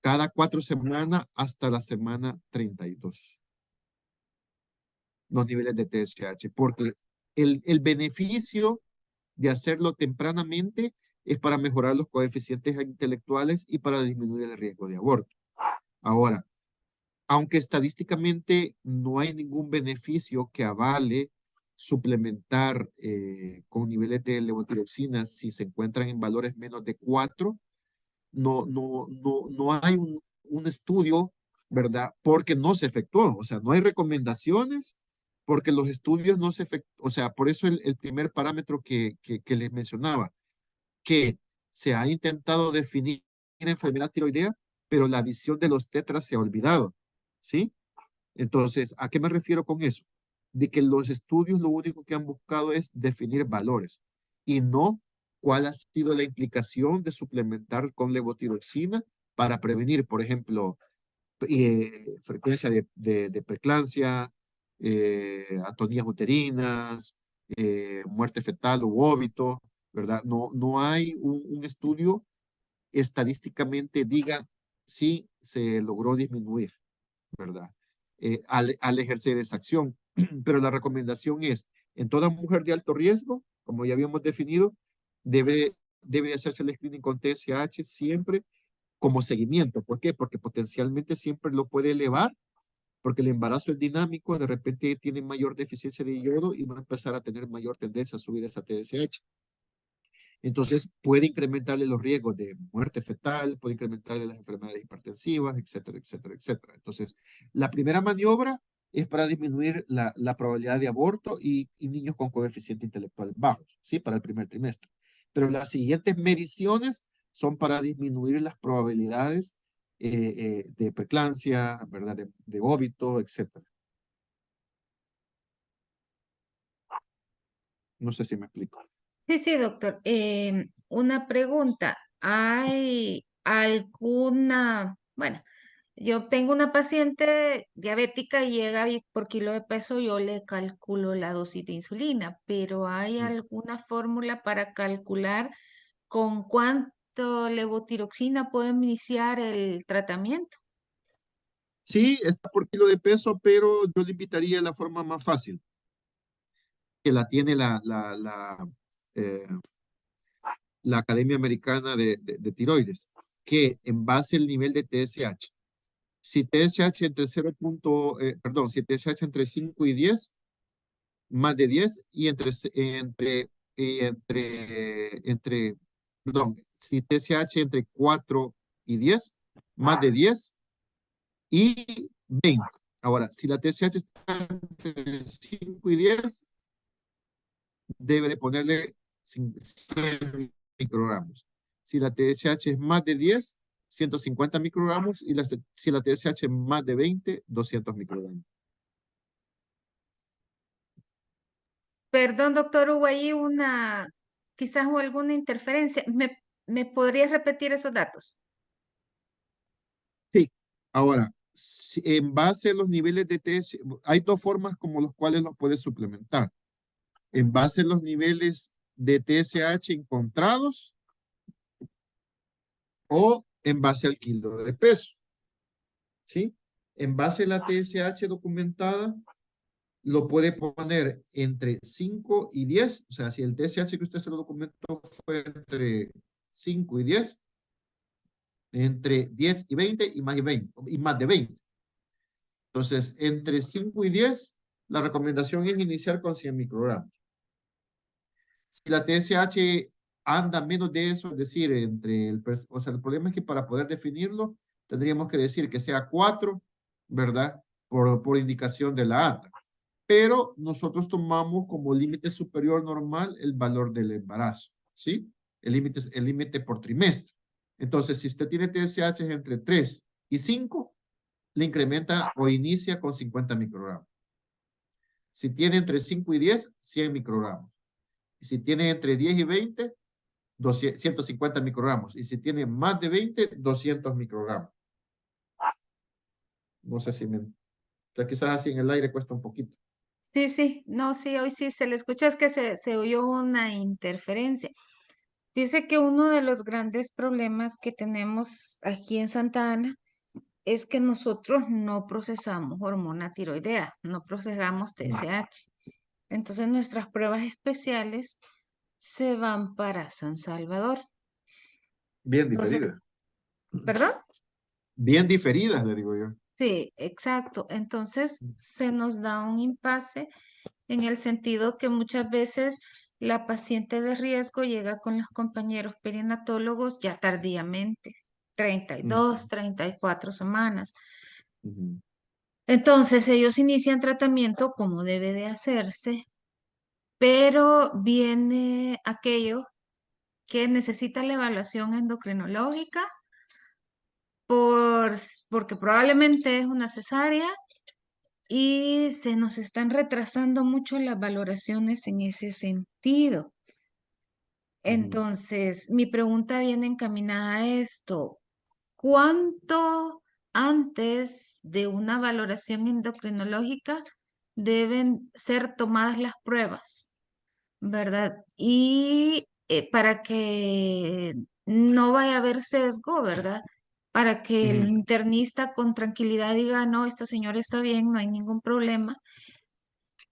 [SPEAKER 2] cada 4 semanas hasta la semana 32, los niveles de TSH, porque el beneficio de hacerlo tempranamente es para mejorar los coeficientes intelectuales y para disminuir el riesgo de aborto. Ahora, aunque estadísticamente no hay ningún beneficio que avale suplementar con niveles de levotiroxina si se encuentran en valores menos de 4, no hay un estudio, ¿verdad? Porque no se efectuó, o sea, no hay recomendaciones porque los estudios no se efectuó, o sea, por eso el primer parámetro que les mencionaba, que se ha intentado definir enfermedad tiroidea, pero la visión de los tetras se ha olvidado, ¿sí? Entonces, ¿a qué me refiero con eso? De que los estudios lo único que han buscado es definir valores y no cuál ha sido la implicación de suplementar con levotiroxina para prevenir, por ejemplo, frecuencia de preeclampsia, atonías uterinas, muerte fetal u óbito, ¿verdad? No hay un estudio estadísticamente diga si se logró disminuir, ¿verdad? Al ejercer esa acción. Pero la recomendación es, en toda mujer de alto riesgo, como ya habíamos definido, debe hacerse el screening con TSH siempre como seguimiento. ¿Por qué? Porque potencialmente siempre lo puede elevar, porque el embarazo es dinámico, de repente tiene mayor deficiencia de yodo y va a empezar a tener mayor tendencia a subir esa TSH. Entonces puede incrementarle los riesgos de muerte fetal, puede incrementarle las enfermedades hipertensivas, etcétera, etcétera, etcétera. Entonces, la primera maniobra es para disminuir la probabilidad de aborto y niños con coeficiente intelectual bajos, ¿sí? Para el primer trimestre. Pero las siguientes mediciones son para disminuir las probabilidades de preeclampsia, ¿verdad? De óbito, etcétera. No sé si me explico.
[SPEAKER 1] Sí, sí, doctor. Una pregunta. ¿Hay alguna, bueno, yo tengo una paciente diabética y llega y por kilo de peso, yo le calculo la dosis de insulina, pero ¿hay alguna fórmula para calcular con cuánto levotiroxina puedo iniciar el tratamiento?
[SPEAKER 2] Sí, está por kilo de peso, pero yo le invitaría a la forma más fácil, que la tiene eh, la Academia Americana de Tiroides, que en base al nivel de TSH, si TSH entre 0. Perdón, si TSH entre 5 y 10, más de 10, y perdón, si TSH entre 4 y 10, más de 10 y 20. Ahora, si la TSH está entre 5 y 10, debe de ponerle 100 microgramos. Si la TSH es más de 10, 150 microgramos, y si la TSH es más de 20, 200 microgramos.
[SPEAKER 1] Perdón, doctor, hubo ahí quizás hubo alguna interferencia. ¿Me podrías repetir esos datos?
[SPEAKER 2] Sí, ahora, en base a los niveles de TSH, hay dos formas como los cuales los puedes suplementar. En base a los niveles de TSH encontrados o en base al kilo de peso. ¿Sí? En base a la TSH documentada, lo puede poner entre 5 y 10, o sea, si el TSH que usted se lo documentó fue entre 5 y 10, entre 10 y 20 y más, y más de 20. Entonces, entre 5 y 10, la recomendación es iniciar con 100 microgramos. Si la TSH anda menos de eso, es decir, o sea, el problema es que para poder definirlo, tendríamos que decir que sea 4, ¿verdad? Por indicación de la ATA. Pero nosotros tomamos como límite superior normal el valor del embarazo, ¿sí? El límite por trimestre. Entonces, si usted tiene TSH entre 3 y 5, le incrementa o inicia con 50 microgramos. Si tiene entre 5 y 10, 100 microgramos. Y si tiene entre 10 y 20, 150 microgramos. Y si tiene más de 20, 200 microgramos. No sé si me... O sea, quizás así en el aire cuesta un poquito.
[SPEAKER 1] Sí, sí, no, sí, hoy sí se le escucha, es que se oyó una interferencia. Dice que uno de los grandes problemas que tenemos aquí en Santa Ana es que nosotros no procesamos hormona tiroidea, no procesamos TSH. Entonces nuestras pruebas especiales se van para San Salvador.
[SPEAKER 2] Bien
[SPEAKER 1] Entonces,
[SPEAKER 2] diferida.
[SPEAKER 1] ¿perdón?
[SPEAKER 2] Bien diferidas, le digo yo.
[SPEAKER 1] Sí, exacto. Entonces se nos da un impasse en el sentido que muchas veces la paciente de riesgo llega con los compañeros perinatólogos ya tardíamente, 32, 34 semanas.
[SPEAKER 2] Ujú.
[SPEAKER 1] Entonces ellos inician tratamiento como debe de hacerse, pero viene aquello que necesita la evaluación endocrinológica porque probablemente es una cesárea y se nos están retrasando mucho las valoraciones en ese sentido.
[SPEAKER 2] Ujú.
[SPEAKER 1] Entonces, mi pregunta viene encaminada a esto. ¿Cuánto antes de una valoración endocrinológica deben ser tomadas las pruebas? ¿Verdad? Y para que no vaya a haber sesgo, ¿verdad? Para que el
[SPEAKER 2] Ujú.
[SPEAKER 1] internista con tranquilidad diga, no, esta señora está bien, no hay ningún problema.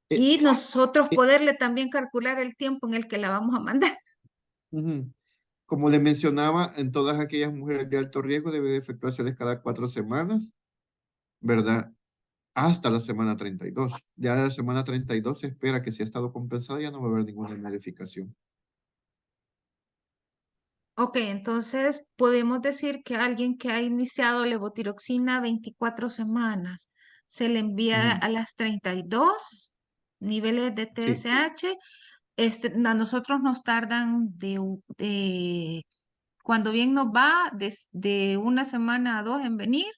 [SPEAKER 2] Eh,
[SPEAKER 1] Y nosotros
[SPEAKER 2] eh,
[SPEAKER 1] poderle también calcular el tiempo en el que la vamos a mandar.
[SPEAKER 2] ujú. Como le mencionaba, en todas aquellas mujeres de alto riesgo debe de efectuárseles cada 4 semanas, ¿verdad? Hasta la semana 32. Ya de la semana 32 se espera que si ha estado compensada ya no va a haber ninguna modificación.
[SPEAKER 1] Ok, entonces podemos decir que alguien que ha iniciado levotiroxina 24 semanas, se le envía
[SPEAKER 2] Ujú.
[SPEAKER 1] a las 32 niveles de
[SPEAKER 2] Sí.
[SPEAKER 1] TSH. A nosotros nos tardan cuando bien nos va, de una semana a dos en venir.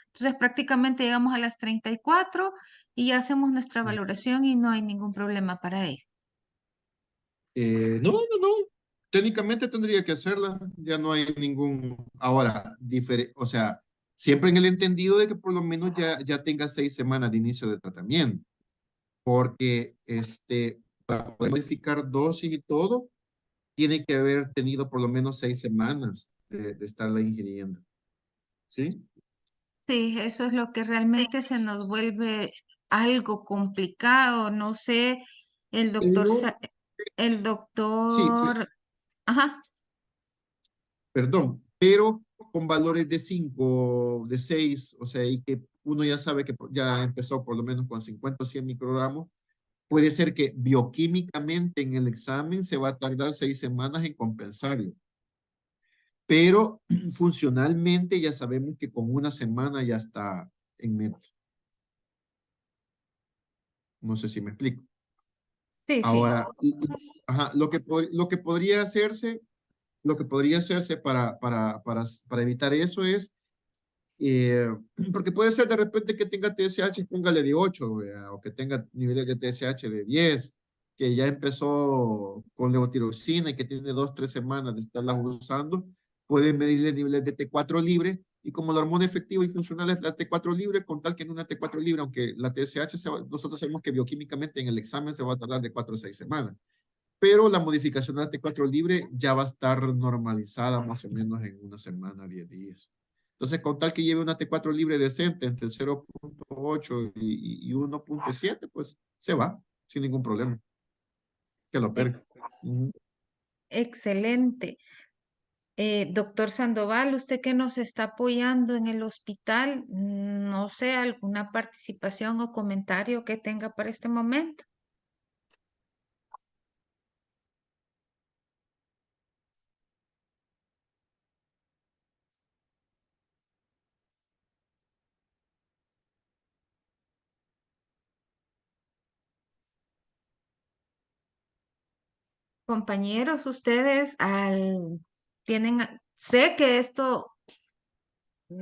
[SPEAKER 1] Entonces prácticamente llegamos a las 34 y ya hacemos nuestra valoración y no hay ningún problema para ello.
[SPEAKER 2] No, no, no. Técnicamente tendría que hacerla. Ya no hay ningún. Ahora, o sea, siempre en el entendido de que por lo menos ya tenga 6 semanas de inicio de tratamiento. Porque para poder modificar dosis y todo, tiene que haber tenido por lo menos 6 semanas de estarla ingiriendo. ¿Sí?
[SPEAKER 1] Sí, eso es lo que realmente se nos vuelve algo complicado. No sé, el doctor,
[SPEAKER 2] Pero,
[SPEAKER 1] el
[SPEAKER 2] sí,
[SPEAKER 1] doctor, ajá,
[SPEAKER 2] perdón, pero con valores de 5, de 6, o sea, y que uno ya sabe que ya empezó por lo menos con 50 o 100 microgramos, puede ser que bioquímicamente en el examen se va a tardar 6 semanas en compensarlo, pero funcionalmente ya sabemos que con una semana ya está en meta. No sé si me explico.
[SPEAKER 1] sí, sí.
[SPEAKER 2] Ahora, ajá, lo que podría hacerse para evitar eso es, eh, porque puede ser de repente que tenga TSH, póngale de 8, ¿verdad? O que tenga niveles de TSH de 10, que ya empezó con levotiroxina y que tiene 2, 3 semanas de estarlas usando, pueden medirle niveles de T4 libre, y como la hormona efectiva y funcional es la T4 libre, con tal que en una T4 libre, aunque la TSH, nosotros sabemos que bioquímicamente en el examen se va a tardar de 4 a 6 semanas, pero la modificación de la T4 libre ya va a estar normalizada más o menos en una semana, 10 días. Entonces, con tal que lleve una T4 libre decente entre 0.8 y 1.7, pues se va sin ningún problema. Que lo perca.
[SPEAKER 1] Ex-
[SPEAKER 2] Ujú.
[SPEAKER 1] excelente. Doctor Sandoval, usted que nos está apoyando en el hospital, no sé, alguna participación o comentario que tenga para este momento. Compañeros, ustedes tienen, sé que esto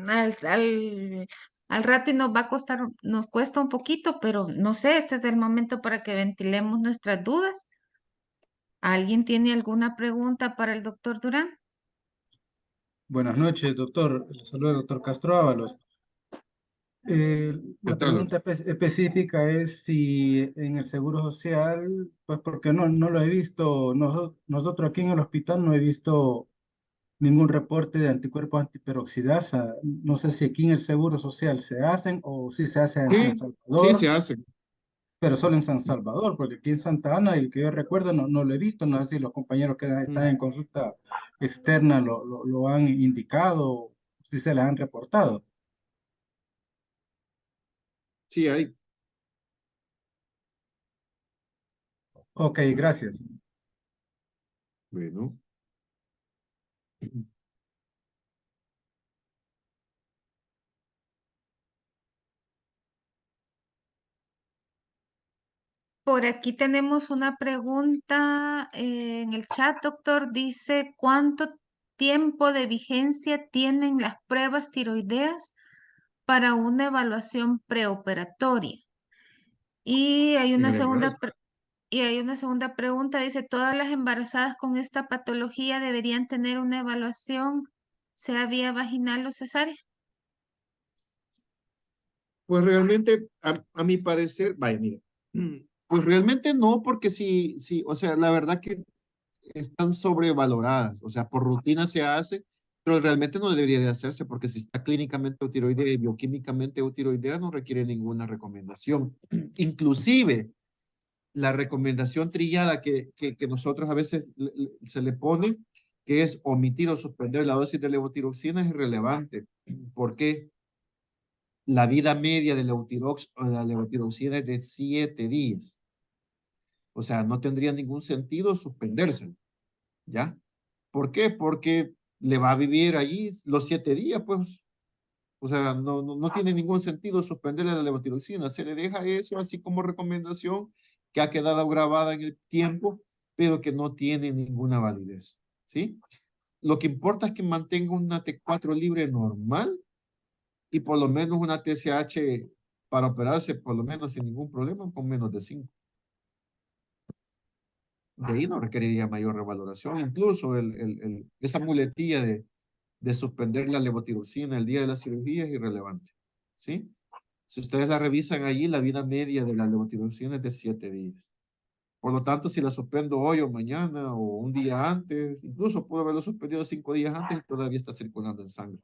[SPEAKER 1] al, al, al rato y nos va a costar, nos cuesta un poquito, pero no sé, este es el momento para que ventilemos nuestras dudas. ¿Alguien tiene alguna pregunta para el doctor Durán?
[SPEAKER 3] Buenas noches, doctor. Le saluda el doctor Castro Ábalos.
[SPEAKER 2] ¿Qué
[SPEAKER 3] La
[SPEAKER 2] tal?
[SPEAKER 3] pregunta específica es si en el Seguro Social, pues porque no lo he visto, nosotros aquí en el hospital no he visto ningún reporte de anticuerpos antiperoxidasa. No sé si aquí en el Seguro Social se hacen o si se hacen en San
[SPEAKER 2] Sí, sí, se
[SPEAKER 3] Salvador,
[SPEAKER 2] hace.
[SPEAKER 3] pero solo en San Salvador, porque aquí en Santa Ana, y que yo recuerdo, no lo he visto. No sé si los compañeros que están
[SPEAKER 2] Mm,
[SPEAKER 3] en consulta externa lo han indicado, si se les han reportado.
[SPEAKER 2] sí hay.
[SPEAKER 3] Ok, gracias.
[SPEAKER 2] Bueno,
[SPEAKER 1] Por aquí tenemos una pregunta en el chat, doctor. Dice, ¿cuánto tiempo de vigencia tienen las pruebas tiroideas para una evaluación preoperatoria? Y hay
[SPEAKER 2] en
[SPEAKER 1] una
[SPEAKER 2] el embarazo.
[SPEAKER 1] y hay una segunda pregunta. Dice, ¿todas las embarazadas con esta patología deberían tener una evaluación, sea vía vaginal o cesárea?
[SPEAKER 2] Pues realmente, a mi parecer, vaya, mire, pues realmente no, porque sí, sí, o sea, la verdad que están sobrevaloradas, o sea, por rutina se hace, pero realmente no debería de hacerse, porque si está clínicamente eutiroidea y bioquímicamente eutiroidea, no requiere ninguna recomendación. Inclusive, la recomendación trillada que nosotros a veces se le pone, que es omitir o suspender la dosis de levotiroxina, es irrelevante. ¿Por qué? La vida media de la levotiroxina es de 7 días. O sea, no tendría ningún sentido suspenderse, ¿ya? ¿Por qué? Porque le va a vivir allí los 7 días, pues. O sea, no tiene ningún sentido suspenderle la levotiroxina. Se le deja eso así como recomendación que ha quedado grabada en el tiempo, pero que no tiene ninguna validez, ¿sí? Lo que importa es que mantenga una T4 libre normal y por lo menos una TSH para operarse, por lo menos sin ningún problema, con menos de 5. De ahí no requeriría mayor revaloración. Incluso esa muletilla de suspender la levotiroxina el día de la cirugía es irrelevante, ¿sí? Si ustedes la revisan allí, la vida media de la levotiroxina es de 7 días. Por lo tanto, si la suspendo hoy o mañana o un día antes, incluso puedo haberlo suspendido 5 días antes y todavía está circulando en sangre.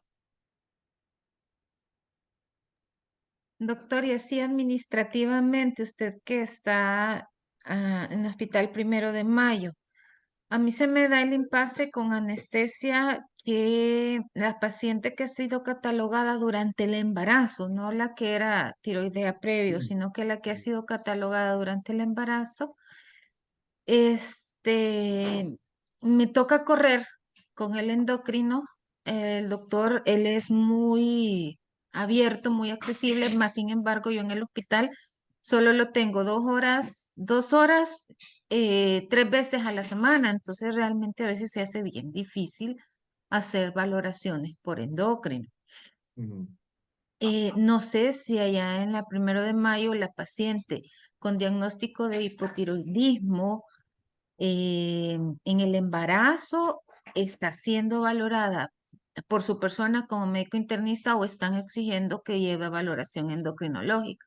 [SPEAKER 1] Doctor, y así administrativamente, usted que está en el Hospital Primero de Mayo, a mí se me da el impasse con anestesia que la paciente que ha sido catalogada durante el embarazo, no la que era tiroidea previo, sino que la que ha sido catalogada durante el embarazo, este, me toca correr con el endocrino. El doctor, él es muy abierto, muy accesible, más sin embargo, yo en el hospital solo lo tengo 2 horas, 3 veces a la semana, entonces realmente a veces se hace bien difícil hacer valoraciones por endocrino.
[SPEAKER 2] Ujú.
[SPEAKER 1] No sé si allá en la 1 de Mayo la paciente con diagnóstico de hipotiroidismo en el embarazo está siendo valorada por su persona como médico internista o están exigiendo que lleve valoración endocrinológica.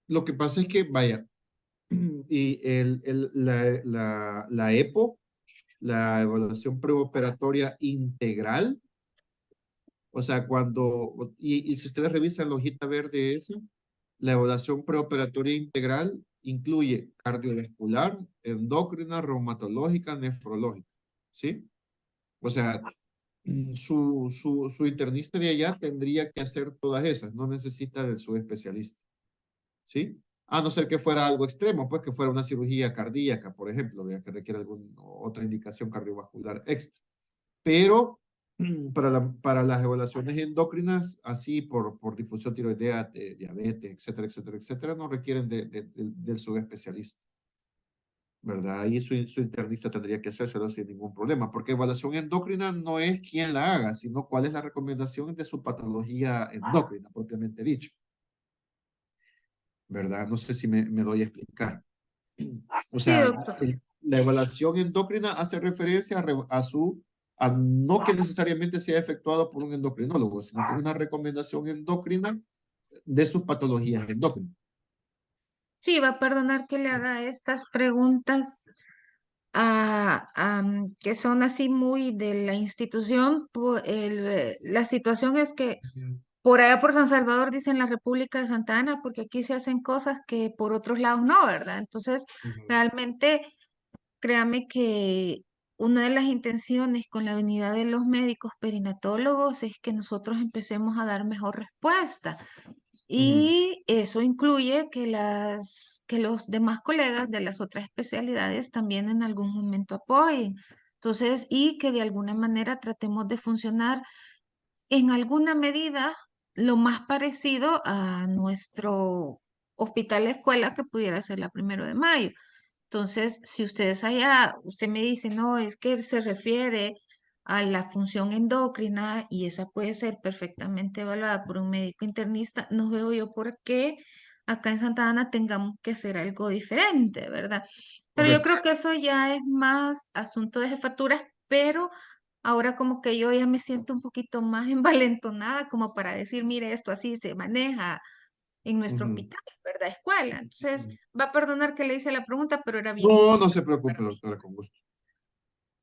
[SPEAKER 2] Lo que pasa es que, vaya, y la EPO, la evaluación preoperatoria integral, o sea, y si ustedes revisan la hojita verde esa, la evaluación preoperatoria integral incluye cardiovascular, endocrina, reumatológica, nefrológica, ¿sí? O sea, su internista de allá tendría que hacer todas esas, no necesita del subespecialista, ¿sí? A no ser que fuera algo extremo, pues que fuera una cirugía cardíaca, por ejemplo, ¿vea? Que requiere alguna otra indicación cardiovascular extra. Pero para las evaluaciones endócrinas, así por difusión tiroidea, diabetes, etcétera, etcétera, etcétera, no requieren del subespecialista. ¿verdad? Ahí su internista tendría que hacérselo sin ningún problema, porque evaluación endocrina no es quien la haga, sino cuál es la recomendación de su patología endocrina, propiamente dicho, ¿verdad? No sé si me doy a explicar. O
[SPEAKER 1] Sí,
[SPEAKER 2] sea,
[SPEAKER 1] doctor.
[SPEAKER 2] la evaluación endocrina hace referencia a no que necesariamente sea efectuado por un endocrinólogo, sino que es una recomendación endocrina de sus patologías endocrinas.
[SPEAKER 1] Sí, va a perdonar que le haga estas preguntas que son así muy de la institución. La situación es que por allá por San Salvador dicen la República de Santa Ana, porque aquí se hacen cosas que por otros lados no, ¿verdad? Entonces,
[SPEAKER 2] Ujú,
[SPEAKER 1] realmente, créame que una de las intenciones con la venida de los médicos perinatólogos es que nosotros empecemos a dar mejor respuesta.
[SPEAKER 2] ujú,
[SPEAKER 1] Y eso incluye que que los demás colegas de las otras especialidades también en algún momento apoyen. Entonces, y que de alguna manera tratemos de funcionar en alguna medida lo más parecido a nuestro hospital escuela que pudiera ser la 1 de mayo. Entonces, si ustedes allá, usted me dice, no, es que se refiere a la función endocrina y esa puede ser perfectamente evaluada por un médico internista, no veo yo por qué acá en Santa Ana tengamos que hacer algo diferente, ¿verdad? Pero yo
[SPEAKER 2] correcto.
[SPEAKER 1] creo que eso ya es más asunto de jefaturas, pero ahora como que yo ya me siento un poquito más envalentonada como para decir, mire, esto así se maneja en nuestro
[SPEAKER 2] Ujú.
[SPEAKER 1] hospital, ¿verdad? Escuela. Entonces, va a perdonar que le hice la pregunta, pero era bien
[SPEAKER 2] No, no se
[SPEAKER 1] importante
[SPEAKER 2] preocupe,
[SPEAKER 1] para mí.
[SPEAKER 2] doctora, con gusto.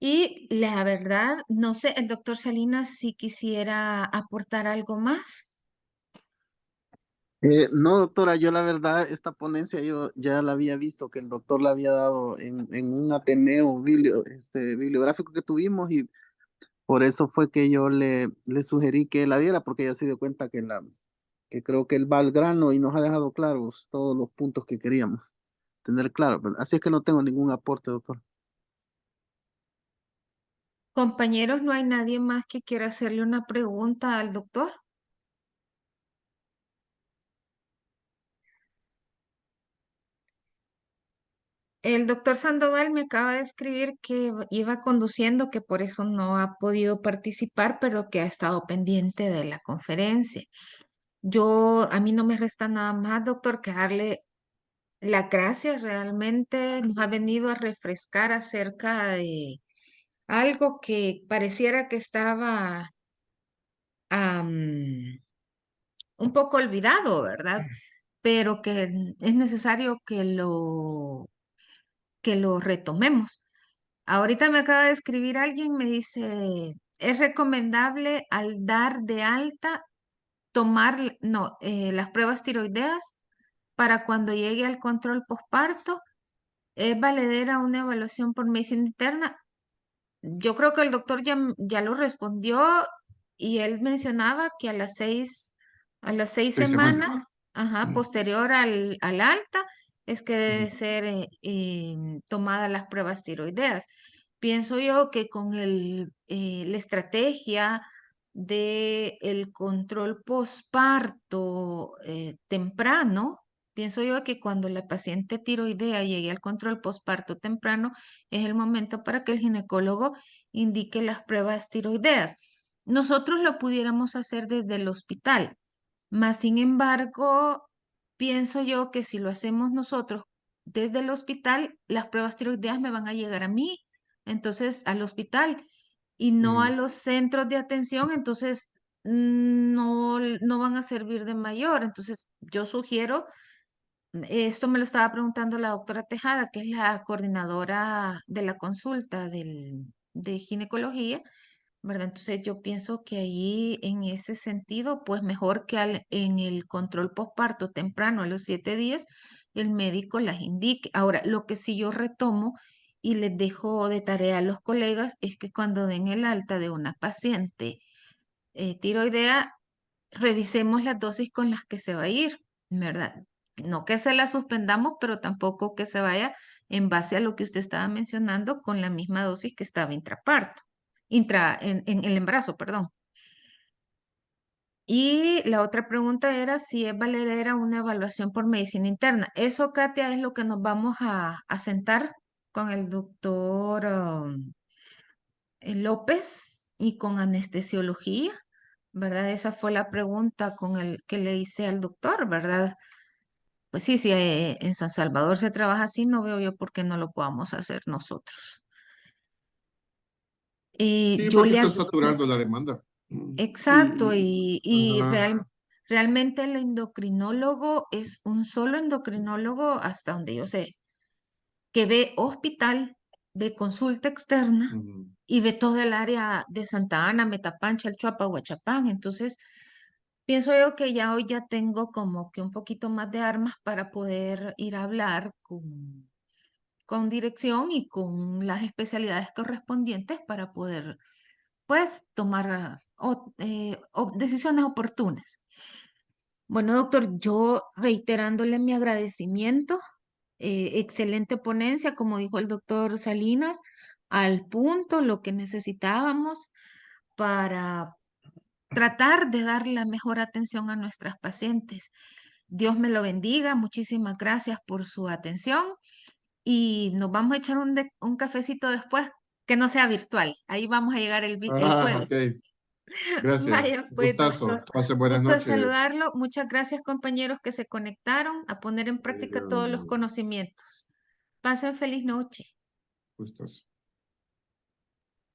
[SPEAKER 1] Y la verdad, no sé, el doctor Salinas si quisiera aportar algo más.
[SPEAKER 4] No, doctora, yo la verdad, esta ponencia yo ya la había visto, que el doctor la había dado en un Ateneo bibliográfico que tuvimos y por eso fue que yo le sugerí que la diera, porque ella se dio cuenta que creo que él va al grano y nos ha dejado claros todos los puntos que queríamos tener claro. Así es que no tengo ningún aporte, doctor.
[SPEAKER 1] Compañeros, ¿no hay nadie más que quiera hacerle una pregunta al doctor? El doctor Sandoval me acaba de escribir que iba conduciendo, que por eso no ha podido participar, pero que ha estado pendiente de la conferencia. A mí no me resta nada más, doctor, que darle las gracias. Realmente nos ha venido a refrescar acerca de algo que pareciera que estaba am, un poco olvidado, ¿verdad? Pero que es necesario que lo retomemos. Ahorita me acaba de escribir alguien, me dice, es recomendable al dar de alta tomar, no, las pruebas tiroideas para cuando llegue al control posparto. ¿Es valedera una evaluación por medicina interna? Yo creo que el doctor ya lo respondió y él mencionaba que a las seis
[SPEAKER 2] 6 semanas.
[SPEAKER 1] semanas, ajá, posterior al alta, es que debe
[SPEAKER 2] Ujú.
[SPEAKER 1] ser tomada las pruebas tiroideas. Pienso yo que con la estrategia de el control posparto temprano, pienso yo que cuando la paciente tiroidea llegue al control posparto temprano, es el momento para que el ginecólogo indique las pruebas tiroideas. Nosotros lo pudiéramos hacer desde el hospital, mas sin embargo, pienso yo que si lo hacemos nosotros desde el hospital, las pruebas tiroideas me van a llegar a mí, entonces al hospital y no a
[SPEAKER 2] Ujú.
[SPEAKER 1] los centros de atención, entonces no van a servir de mayor. Entonces, yo sugiero, esto me lo estaba preguntando la doctora Tejada, que es la coordinadora de la consulta de ginecología, ¿verdad? Entonces yo pienso que ahí en ese sentido, pues mejor que en el control posparto temprano a los 7 días, el médico las indique. Ahora, lo que sí yo retomo y les dejo de tarea a los colegas es que cuando den el alta de una paciente tiroidea, revisemos las dosis con las que se va a ir, ¿verdad? No que se la suspendamos, pero tampoco que se vaya en base a lo que usted estaba mencionando con la misma dosis que estaba intraparto, en el embarazo, perdón. Y la otra pregunta era si es valedera una evaluación por medicina interna. Eso, Katia, es lo que nos vamos a sentar con el doctor López y con anestesiología, ¿verdad? Esa fue la pregunta con el que le hice al doctor, ¿verdad? Pues sí, si en San Salvador se trabaja así, no veo yo por qué no lo podamos hacer nosotros.
[SPEAKER 2] Sí,
[SPEAKER 1] Yo
[SPEAKER 2] porque
[SPEAKER 1] le
[SPEAKER 2] está
[SPEAKER 1] ag-
[SPEAKER 2] saturando la demanda.
[SPEAKER 1] Exacto, y
[SPEAKER 2] Ajá.
[SPEAKER 1] realmente el endocrinólogo es un solo endocrinólogo hasta donde yo sé, que ve hospital, ve consulta externa
[SPEAKER 2] Ujú.
[SPEAKER 1] y ve todo el área de Santa Ana, Metapan, Chalchuapa, Huachapán. Entonces, pienso yo que ya hoy ya tengo como que un poquito más de armas para poder ir a hablar con dirección y con las especialidades correspondientes para poder, pues, tomar decisiones oportunas. Bueno, doctor, yo reiterándole mi agradecimiento, excelente ponencia, como dijo el doctor Salinas, al punto, lo que necesitábamos para tratar de dar la mejor atención a nuestras pacientes. Dios me lo bendiga, muchísimas gracias por su atención y nos vamos a echar un cafecito después, que no sea virtual. Ahí vamos a llegar el
[SPEAKER 2] Ah, ok.
[SPEAKER 1] jueves.
[SPEAKER 2] Gracias.
[SPEAKER 1] Vaya pues,
[SPEAKER 2] Gustazo.
[SPEAKER 1] doctor.
[SPEAKER 2] Pasen buenas
[SPEAKER 1] Gusto
[SPEAKER 2] noches.
[SPEAKER 1] saludarlo. Muchas gracias, compañeros que se conectaron a poner en práctica todos los conocimientos. Pasen feliz noche.
[SPEAKER 2] Gustazo.